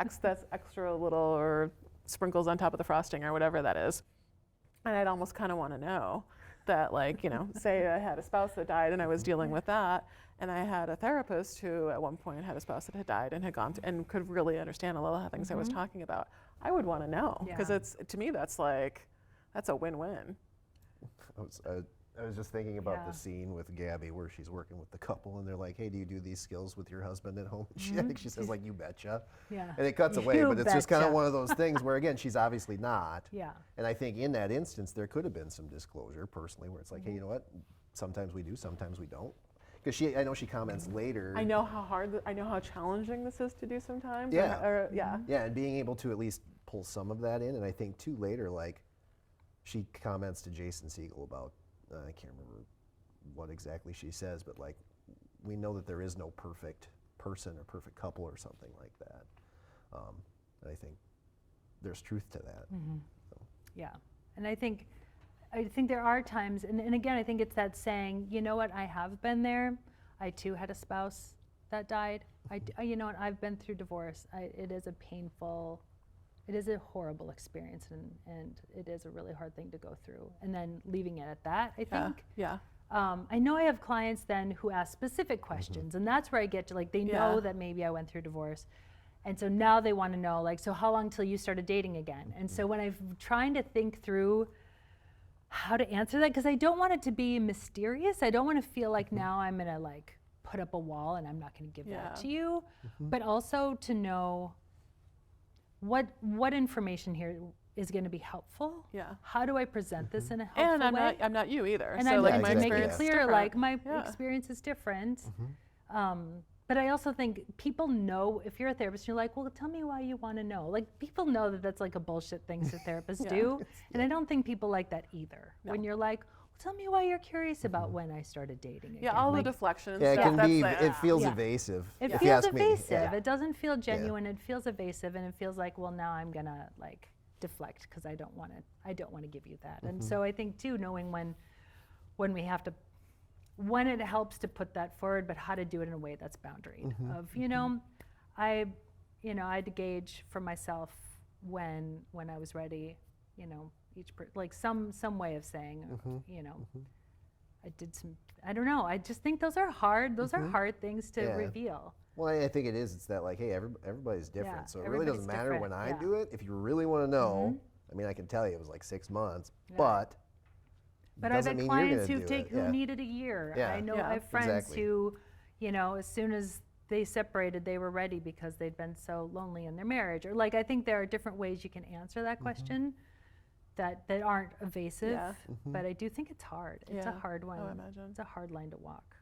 extra little or sprinkles on top of the frosting or whatever that is. And I'd almost kind of want to know that, like, say I had a spouse that died and I was dealing with that, and I had a therapist who at one point had a spouse that had died and had gone and could really understand a lot of the things I was talking about. I would want to know because to me that's a win-win. I was just thinking about the scene with Gabby where she's working with the couple and they're like, hey, do you do these skills with your husband at home? I think she says like, you betcha. Yeah. And it cuts away, You but it's just kind of betcha. one of those things where again, she's obviously not. Yeah. And I think in that instance, there could have been some disclosure personally where it's like, hey, you know what? Sometimes we do, sometimes we don't. Because I know she comments later. I know how challenging this is to do sometimes. Yeah. Yeah. And being able to at least pull some of that in. And I think too later, like she comments to Jason Segel about, I can't remember what exactly she says, but like, we know that there is no perfect person or perfect couple or something like that. And I think there's truth to that. So. Yeah, and I think there are times, and again, I think it's that saying, you know what, I have been there. I too had a spouse that died. You know what, I've been through divorce. It is a horrible experience, and it is a really hard thing to go through. And then leaving it at that, I think. Yeah. I know I have clients then who ask specific questions, and that's where I get to, like, they know that maybe I went through divorce. And so now they want to know, like, so how long till you started dating again? And so when I'm trying to think through how to answer that, because I don't want it to be mysterious. I don't want to feel like now I'm going to, like, put up a wall and I'm not going to give that to you. But also to know what information here is going to be helpful. Yeah. How do I present this in a helpful And way? I'm not you either. And so I'm like going my to make experience it is clear, different. like, my Yeah. experience is different. But I also think people know, if you're a therapist, you're like, well, tell me why you want to know. Like, people know that that's like a bullshit thing that therapists do. And I don't think people like that either. When you're like, well, tell me why you're curious about when I started dating again. Yeah, all Like, the deflection and Yeah, it stuff. can that's be. like, It feels Yeah. evasive. it if you feels ask me. evasive. Yeah. It doesn't feel genuine. It feels evasive, and it feels like, well, now I'm gonna, like, deflect because I don't want to give you that. And so I think too, knowing when we have to, when it helps to put that forward, but how to do it in a way that's boundaried. Of, I had to gauge for myself when I was ready. Like some way of saying, I did some. I don't know. I just think those are hard. Those are hard things to Yeah. reveal. Well, I think it is. It's that, like, hey, everybody's different, Yeah, so it really doesn't everybody's matter when different, I yeah. do it. If you really want to know, I mean, I can tell you it was like 6 months, but But I've doesn't had mean you're clients gonna who do it. who needed a year. Yeah. I know Yeah. I have friends Exactly. who, as soon as they separated, they were ready because they'd been so lonely in their marriage. Or, like, I think there are different ways you can answer that question that aren't evasive. Yeah. But I do think it's hard. It's a Yeah. hard one. I imagine. It's a hard line to walk.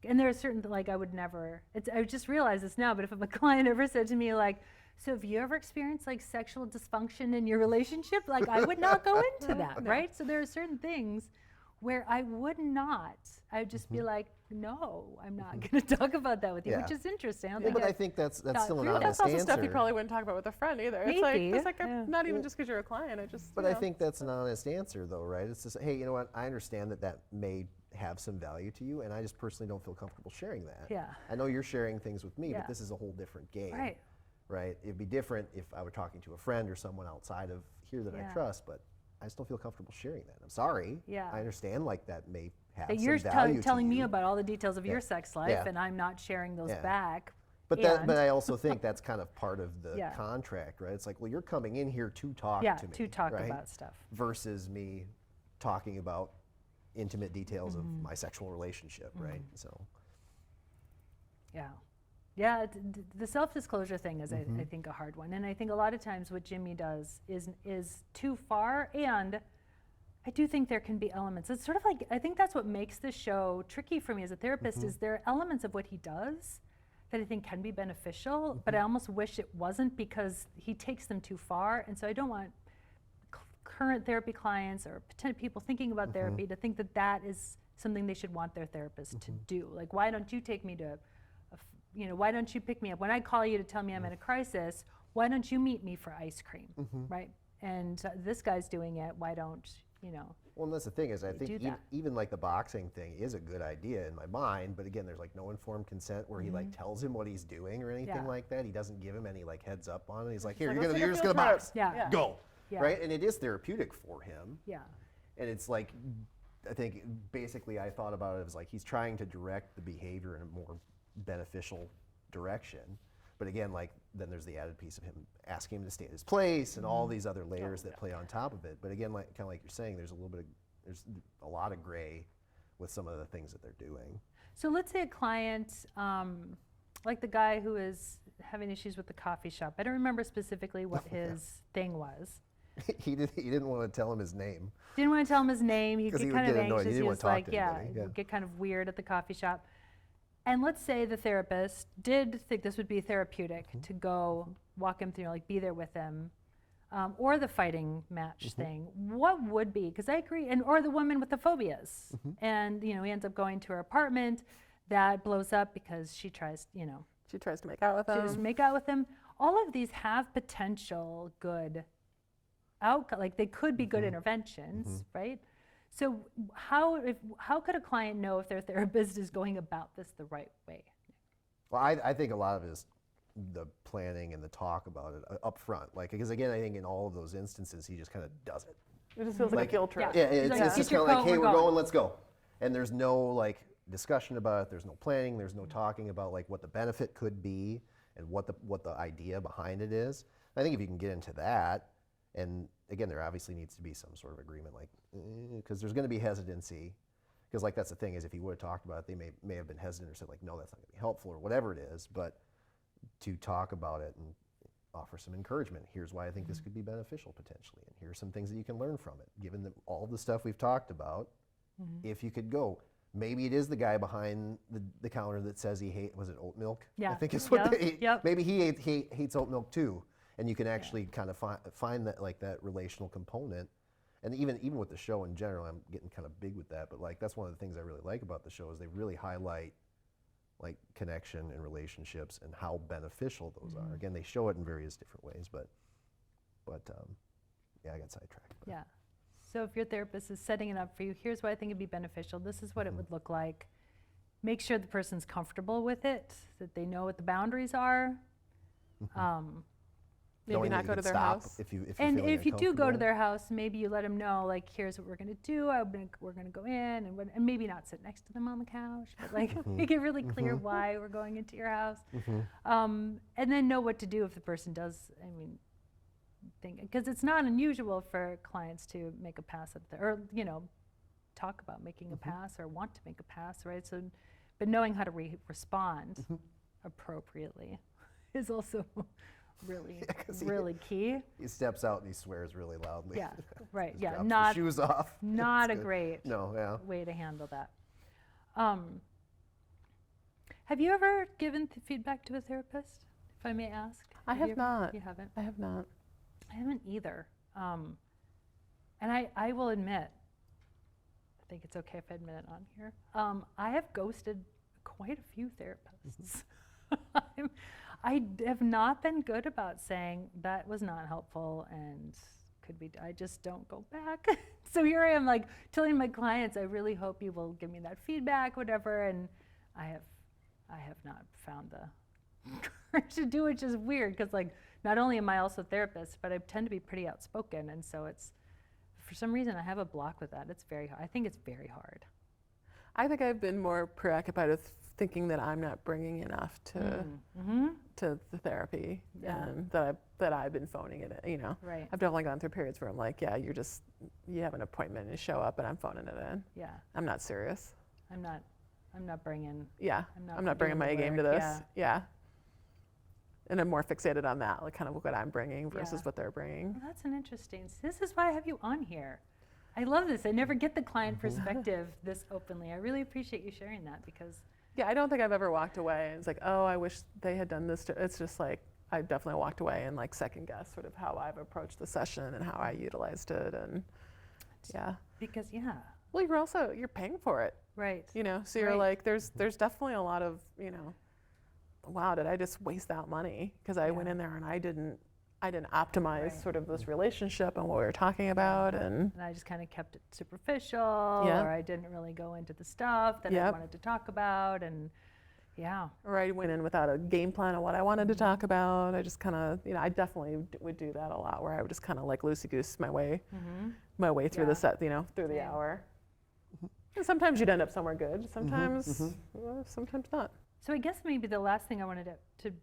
And there are certain, like, I would never, I just realized this now, but if a client ever said to me, like, so have you ever experienced, like, sexual dysfunction in your relationship? Like, I would not go into that, right? So there are certain things where I would not. I would just be like, no, I'm not going to talk about that with you, which Yeah. is interesting. I don't yeah, think but I I've think that's thought still an through that. honest That's also answer. stuff you probably wouldn't talk about with a friend either. Maybe, It's like yeah. not even just because you're a client. I just. But you I know. think that's an honest answer, though, right? It's just, hey, you know what? I understand that may have some value to you, and I just personally don't feel comfortable sharing that. Yeah. I know you're sharing things with me, Yeah. but this is a whole different game. Right. Right? It'd be different if I were talking to a friend or someone outside of here that I Yeah. trust, but I still feel comfortable sharing that. I'm sorry. Yeah. I understand, like, that may have that some you're value to telling me you. about all the details of your Yeah. sex life, Yeah. and I'm not sharing those Yeah. back. But and, I also think that's kind of part of the Yeah. contract, right? It's like, well, you're coming in here to talk yeah, to me, to talk right? about stuff. Versus me talking about intimate details Mm-hmm. of my sexual relationship, right? So, Yeah. Yeah, the self-disclosure thing is, I think, a hard one. And I think a lot of times what Jimmy does is too far, and I do think there can be elements. It's sort of like, I think that's what makes this show tricky for me as a therapist, is there are elements of what he does that I think can be beneficial, but I almost wish it wasn't, because he takes them too far. And so I don't want current therapy clients or potential people thinking about therapy to think that is something they should want their therapist to do. Like, why don't you take me to, why don't you pick me up? When I call you to tell me I'm in a crisis, why don't you meet me for ice cream, right? And this guy's doing it, why don't, well, and that's the thing is, I do think that. even like the boxing thing is a good idea in my mind, but again, there's like no informed consent where he like tells him what he's doing or anything Yeah. like that. He doesn't give him any like heads up on it. He's like, here, like, you're let's gonna, take a you're just gonna field box. Yeah. Yeah. Go. Yeah. Right? And it is therapeutic for him. yeah. And it's like, I think basically I thought about it as like he's trying to direct the behavior in a more beneficial direction. But again, like then there's the added piece of him asking him to stay at his place and all these other layers that play on top of it. But again, like kind of like you're saying, there's a lot of gray with some of the things that they're doing. So let's say a client, like the guy who is having issues with the coffee shop. I don't remember specifically what his thing was. He didn't want to tell him his name. Didn't want to tell him his name. He'd 'Cause get he kind would of get annoyed. He anxious. didn't He wanna was talk like, to yeah, anybody. Yeah. get kind of weird at the coffee shop. And let's say the therapist did think this would be therapeutic to go walk him through, like be there with him, or the fighting match thing. What would be? Because I agree, or the woman with the phobias, and he ends up going to her apartment, that blows up because she tries, She tries to make out with to just him. make out with him. All of these have potential good outcome, like they could be good interventions, right? So how could a client know if their therapist is going about this the right way? Well, I think a lot of it is the planning and the talk about it up front. Like, because again, I think in all of those instances, he just kind of does it. It just feels like a field trip. Yeah. Yeah, it's, like, it's "Get just your kind of like, coat, hey, we're we're going." going, let's go. And there's no like discussion about it. There's no planning. There's no talking about like what the benefit could be and what the idea behind it is. I think if you can get into that, and again, there obviously needs to be some sort of agreement, like because there's going to be hesitancy. Because like that's the thing is, if you would have talked about it, they may have been hesitant or said like, no, that's not going to be helpful or whatever it is. But to talk about it and offer some encouragement. Here's why I think this could be beneficial potentially, and here's some things that you can learn from it. Given all the stuff we've talked about, if you could go, maybe it is the guy behind the counter that says was it oat milk? Yeah. I think it's what Yep. they, Yep. maybe he hates oat milk too, and you can actually kind of find that like that relational component. And even with the show in general, I'm getting kind of big with that, but like that's one of the things I really like about the show is they really highlight like connection and relationships and how beneficial those are. Again, they show it in various different ways, but yeah, I got sidetracked. But. Yeah. So if your therapist is setting it up for you, here's why I think it'd be beneficial. This is what it would look like. Make sure the person's comfortable with it, that they know what the boundaries are. Maybe Knowing that not you go to can their stop house. if you're And feeling if you do go to uncomfortable. their house, maybe you let them know, like, here's what we're going to do. We're going to go in, and maybe not sit next to them on the couch, but like make it really clear why we're going into your house. And then know what to do if the person does, because it's not unusual for clients to make a pass at or talk about making a pass or want to make a pass, right? So, but knowing how to respond appropriately is also really, Yeah, 'cause really key. He steps out and he swears really loudly. Yeah, right. Just Yeah, drops the not shoes off. not a It's good. great No, yeah. way to handle that. Have you ever given feedback to a therapist, if I may ask? I have you not. You haven't? I have not. I haven't either. And I will admit, I think it's okay if I admit it on here, I have ghosted quite a few therapists. I have not been good about saying that was not helpful and I just don't go back. So here I am like telling my clients, I really hope you will give me that feedback, whatever, and I have not found the courage to do it, which is weird because like not only am I also a therapist, but I tend to be pretty outspoken, and so it's, for some reason I have a block with that. I think it's very hard. I think I've been more preoccupied with thinking that I'm not bringing enough to the therapy, Yeah. and that I've been phoning it in, Right. I've definitely gone through periods where I'm like, yeah, you have an appointment and you show up and I'm phoning it in. Yeah. I'm not serious. I'm not bringing. Yeah. I'm not bringing doing my the A game to work, this. Yeah. And I'm more fixated on that, like kind of what I'm bringing versus Yeah. what they're bringing. Well, that's an interesting. This is why I have you on here. I love this. I never get the client perspective this openly. I really appreciate you sharing that because. Yeah, I don't think I've ever walked away and it's like, oh, I wish they had done this. It's just like, I definitely walked away and like second guess sort of how I've approached the session and how I utilized it, and yeah. Because yeah. Well, you're paying for it, Right. so you're Right. like, there's definitely a lot of, wow, did I just waste that money? Because I went Yeah. in there and I didn't optimize Right. sort of this relationship and what we were talking about, and And I just kind of kept it superficial, Yeah. or I didn't really go into the stuff that I Yep. wanted to talk about, and yeah. or I went in without a game plan of what I wanted to talk about. I just kind of, I definitely would do that a lot, where I would just kind of like loosey goose my way through Yeah. the set, through the Same. hour. And sometimes you'd end up somewhere good. Sometimes, sometimes not. So I guess maybe the last thing I wanted to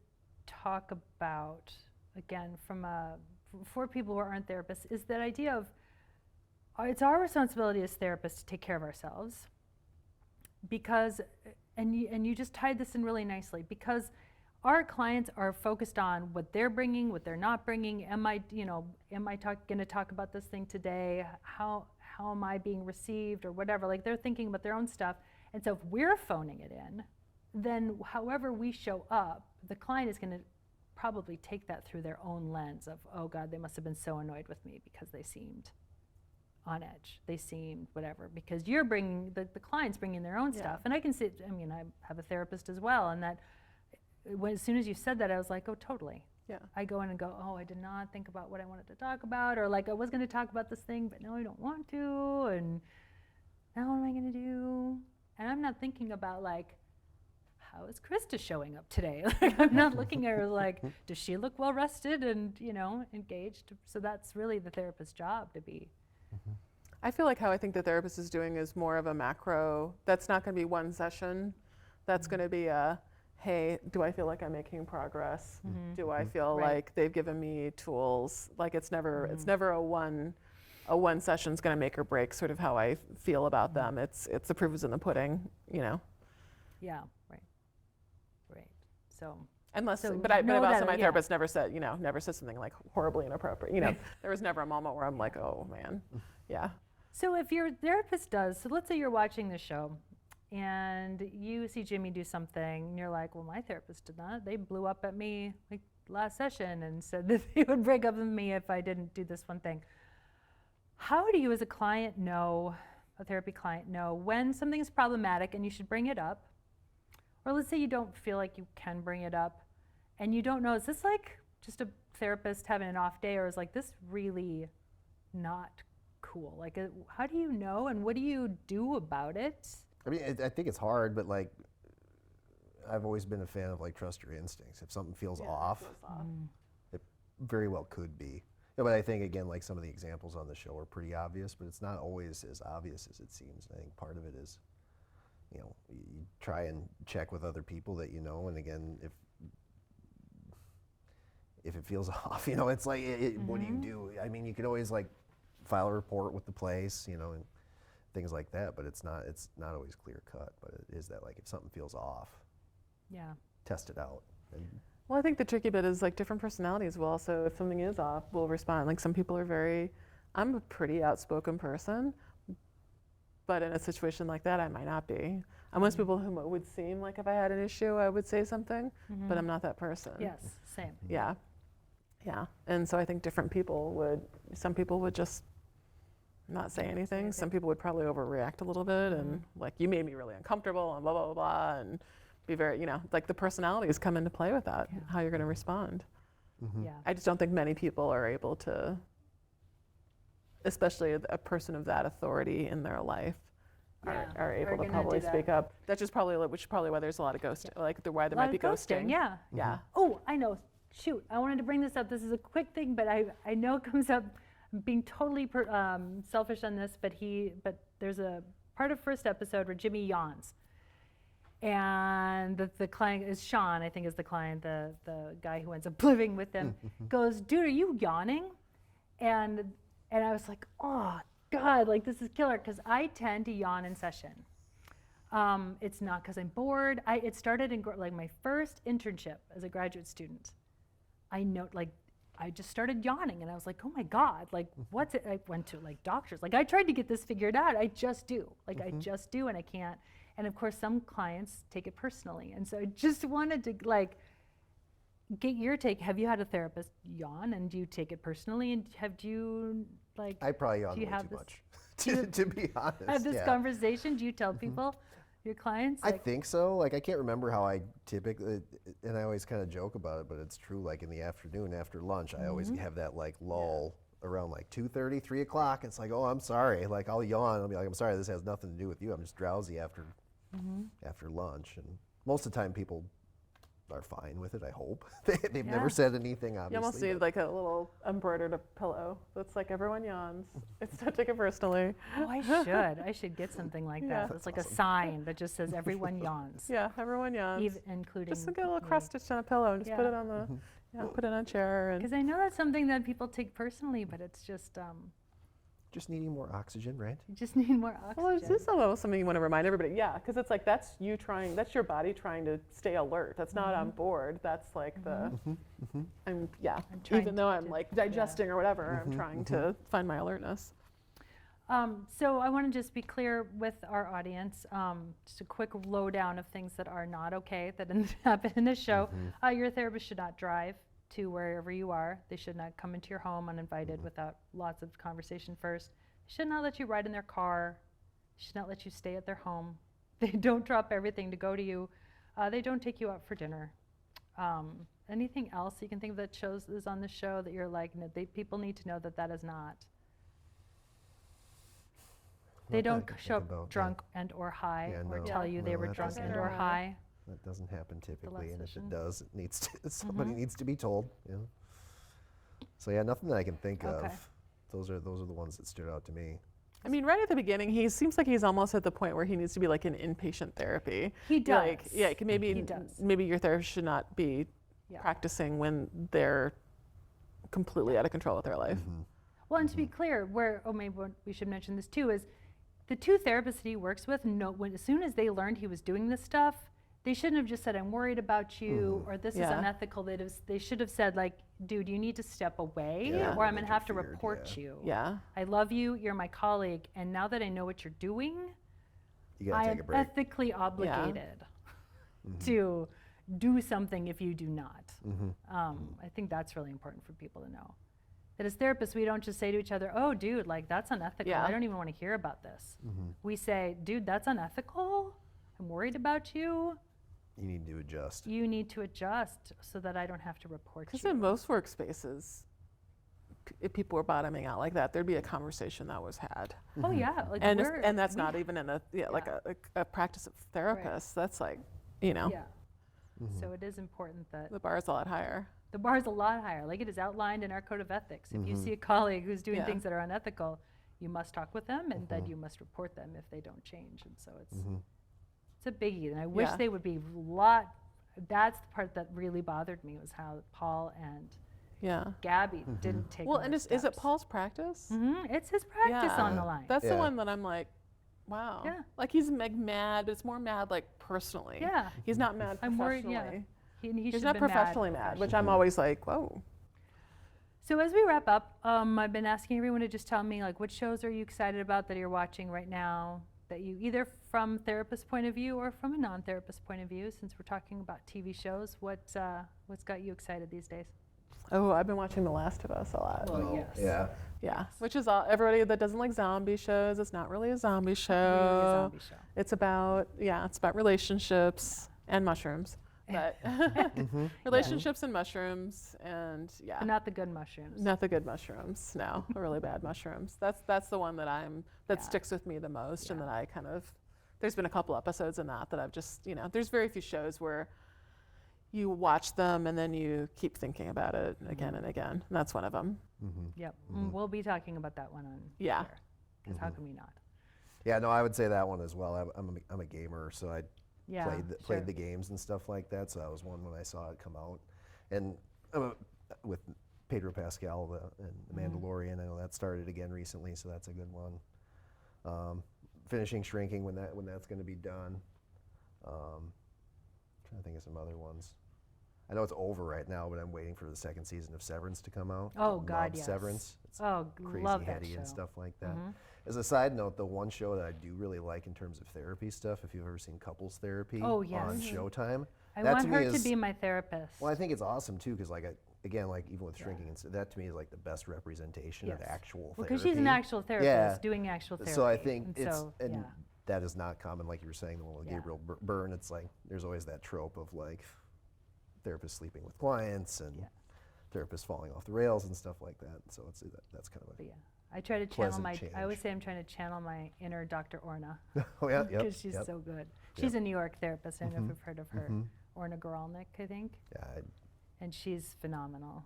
talk about, again, for people who aren't therapists, is that idea of it's our responsibility as therapists to take care of ourselves, because, and you just tied this in really nicely, because our clients are focused on what they're bringing, what they're not bringing. Am I going to talk about this thing today? How am I being received, or whatever? Like, they're thinking about their own stuff. And so if we're phoning it in, then however we show up, the client is going to probably take that through their own lens of, oh God, they must have been so annoyed with me because they seemed on edge. They seemed whatever, because you're bringing, the client's bringing their own stuff. And I can see, I have a therapist as well, and that as soon as you said that, I was like, oh, totally. Yeah. I go in and go, oh, I did not think about what I wanted to talk about, or like I was going to talk about this thing, but no, I don't want to, and now what am I going to do? And I'm not thinking about like, how is Krista showing up today? Like, I'm not looking at her like, does she look well rested and engaged? So that's really the therapist's job, to be I feel like how I think the therapist is doing is more of a macro. That's not going to be one session. That's going to be a, hey, do I feel like I'm making progress? Do I feel Right. like they've given me tools? Like it's never a one session's going to make or break sort of how I feel about them. It's the proof is in the pudding, you know. Yeah, right. So, Unless, So but know also that, my yeah. therapist never said something like horribly inappropriate. You know, there was never a moment where I'm like, oh man, yeah. so if your therapist does, so let's say you're watching the show and you see Jimmy do something and you're like, well, my therapist did not. They blew up at me like last session and said that they would break up with me if I didn't do this one thing. How do you as a client know, a therapy client know when something's problematic and you should bring it up? Or let's say you don't feel like you can bring it up and you don't know, is this like just a therapist having an off day or is like this really not cool? Like, how do you know and what do you do about it? I mean, I think it's hard, but like, I've always been a fan of like trust your instincts. If something feels off, it very well could be. Yeah, but I think again, like some of the examples on the show are pretty obvious, but it's not always as obvious as it seems. I think part of it is, you know, you try and check with other people that you know, and again, if it feels off, you know, it's like, what do you do? I mean, you could always like file a report with the place, you know, and things like that, but it's not always clear cut, but it is that like if something feels off, Yeah. test it out. And Well, I think the tricky bit is like different personalities will also, if something is off, will respond. Like some people are I'm a pretty outspoken person, but in a situation like that, I might not be. I'm most people who would seem like if I had an issue, I would say something, but I'm not that person. Yes, same. Yeah. Yeah. And so I think some people would just not say anything. Some people would probably overreact a little bit and like, you made me really uncomfortable and blah, blah, blah, blah, and be very, you know, like the personalities come into play with that, how you're going to respond. Yeah. I just don't think many people are able to, especially a person of that authority in their life, are Are able to gonna probably do that. speak up. That's just probably, which is probably why there's a lot of ghosting, like why there A lot might be of ghosting, ghosting. yeah. Yeah. Oh, I know. Shoot, I wanted to bring this up. This is a quick thing, but I know it comes up. I'm being totally selfish on this, but there's a part of first episode where Jimmy yawns, and the client is Sean, I think is the client, the guy who ends up living with him, goes, dude, are you yawning? And I was like, oh God, like this is killer, because I tend to yawn in session. It's not because I'm bored. It started in like my first internship as a graduate student. I just started yawning and I was like, oh my God, like what's it? I went to like doctors. Like I tried to get this figured out. I just do. Like I just do and I can't. And of course some clients take it personally. And so I just wanted to like get your take. Have you had a therapist yawn and do you take it personally? And do you like, I probably yawn do you way have too this- much, to be honest. have this yeah. conversation? Do you tell people, your clients? I think so. Like I can't remember how I typically, and I always kind of joke about it, but it's true. Like in the afternoon after lunch, I always have that like lull around like 2:30, 3 o'clock. It's like, oh, I'm sorry. Like I'll yawn. I'll be like, I'm sorry. This has nothing to do with you. I'm just drowsy after lunch. And most of the time, people are fine with it. I hope they've never said anything. Obviously, You almost need like a little embroidered pillow that's like everyone yawns. It's don't take it personally. Oh, I should get something like that. Yeah. It's like a sign that just says everyone yawns, Yeah, everyone yawns. including. Just get a little cross stitched on a pillow and just put it on the, put it on a chair and. Because I know that's something that people take personally, but it's just just needing more oxygen, right? you just need more oxygen. Well, is this a little something you want to remind everybody? Yeah, because it's like that's your body trying to stay alert. That's not I'm bored. That's like the, I'm trying even though I'm to- like digesting or whatever, I'm trying to find my alertness. So I want to just be clear with our audience, just a quick lowdown of things that are not okay that happen in this show. Your therapist should not drive to wherever you are. They should not come into your home uninvited without lots of conversation first. They should not let you ride in their car. They should not let you stay at their home. They don't drop everything to go to you. They don't take you out for dinner. Anything else you can think of that is on the show that you're like, no, people need to know that is not. They Not that I don't can show think up about, drunk and or high Yeah, or no. tell you they No, were that drunk doesn't and or happen. high. That doesn't happen typically, and if session. it does, it needs to, somebody needs to be told. You know? So yeah, nothing that I can think Okay. of. those are the ones that stood out to me. I mean, right at the beginning, he seems like he's almost at the point where he needs to be like in inpatient therapy. He does. Like, yeah, maybe He does. maybe your therapist should not be Yeah. practicing when they're completely out of control with their life. Well, and to be clear, maybe we should mention this too, is the two therapists that he works with, as soon as they learned he was doing this stuff, they shouldn't have just said, I'm worried about you, or this is Yeah. unethical. They should have said, like, dude, you need to step away, Yeah, or I'm going to have to interfered, report yeah. you. Yeah. I love you, you're my colleague, and now that I know what you're doing, You gotta I take am a break. ethically obligated to do something if you do not. I think that's really important for people to know. That as therapists, we don't just say to each other, oh, dude, like, that's unethical. Yeah. I don't even want to hear about this. We say, dude, that's unethical. I'm worried about you. You need to adjust. You need to adjust so that I don't have to report Because you. in most workspaces, if people were bottoming out like that, there'd be a conversation that was had. Oh, yeah. Like And we're- and that's we- not even in like a practice of therapists. That's like, you know, Yeah. So it is important that the bar is a lot higher. the bar is a lot higher. Like it is outlined in our code of ethics. If you see a colleague who's doing Yeah. things that are unethical, you must talk with them, and then you must report them if they don't change. And so it's a biggie. And I wish Yeah. they would be a lot. That's the part that really bothered me, was how Paul and Yeah. Gabby didn't take. Well, more and is it steps. Paul's practice? It's his practice on the Yeah. line. That's the Yeah. one that I'm like, wow. Yeah. Like he's mad. It's more mad like personally. Yeah. He's not mad I'm worried. professionally. Yeah. He He's should not have been professionally mad, which I'm professionally. always like, whoa. So as we wrap up, I've been asking everyone to just tell me, like, what shows are you excited about that you're watching right now, that you either from therapist point of view or from a non-therapist point of view, since we're talking about TV shows, what's got you excited these days? Oh, I've been watching The Last of Us a lot. Well, yes. Yeah. Yeah, which is all, everybody that doesn't like zombie shows. It's not really a zombie show. Really a zombie show. It's about relationships and mushrooms. But relationships and mushrooms, and yeah, But not the good mushrooms. not the good mushrooms. No, the really bad mushrooms. That's the one that sticks with me the most, and that I kind of. There's been a couple episodes in that I've just there's very few shows where you watch them and then you keep thinking about it again and again. And that's one of them. Yep. We'll be talking about that one on Yeah. because how can we not? Yeah, no, I would say that one as well. I'm a gamer, so I Yeah. played the games and stuff like that. So that was one when I saw it come out, and with Pedro Pascal and The Mandalorian, I know that started again recently, so that's a good one. Finishing Shrinking when that's going to be done. Trying to think of some other ones. I know it's over right now, but I'm waiting for the second season of Severance to come out. Oh, Love God, yes. Severance. It's Oh, crazy love that heady and show. stuff like that. As a side note, the one show that I do really like in terms of therapy stuff, if you've ever seen Couples Therapy Oh, yes. on Showtime, I that want to me her to is- be my therapist. well, I think it's awesome too, because like again, like even with Shrinking, and that to me is like the best representation of Yes. actual therapy. Because she's an actual therapist Yeah. doing actual therapy. So I think and it's so, and yeah. that is not common, like you were saying, the one with Yeah. Gabriel Byrne. It's like there's always that trope of like therapists sleeping with clients and therapists falling off the rails and stuff like that. So that's kind of a But yeah, I try to channel pleasant my. change. I always say I'm trying to channel my inner Dr. Orna oh yeah, yep, because she's yep. so good. She's a New York therapist. I don't know if you've heard of her, Orna Goralnik, I think, Yeah, and she's phenomenal.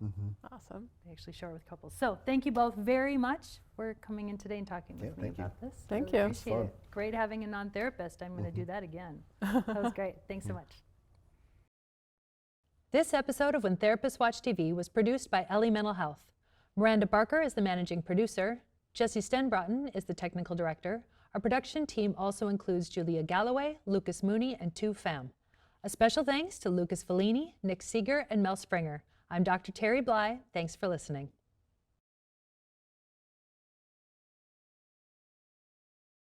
Awesome. They actually show her with couples. So thank you both very much for coming in today and talking with Yeah, me thank you. about this. Thank Really you. Appreciate fun. it. Great having a non-therapist. I'm going to do that again. That was great. Thanks so much. This episode of When Therapists Watch TV was produced by Ellie Mental Health. Miranda Barker is the managing producer. Jesse Stenbrotten is the technical director. Our production team also includes Julia Galloway, Lucas Mooney, and Tu Pham. A special thanks to Lucas Fellini, Nick Seeger, and Mel Springer. I'm Dr. Terry Bly. Thanks for listening.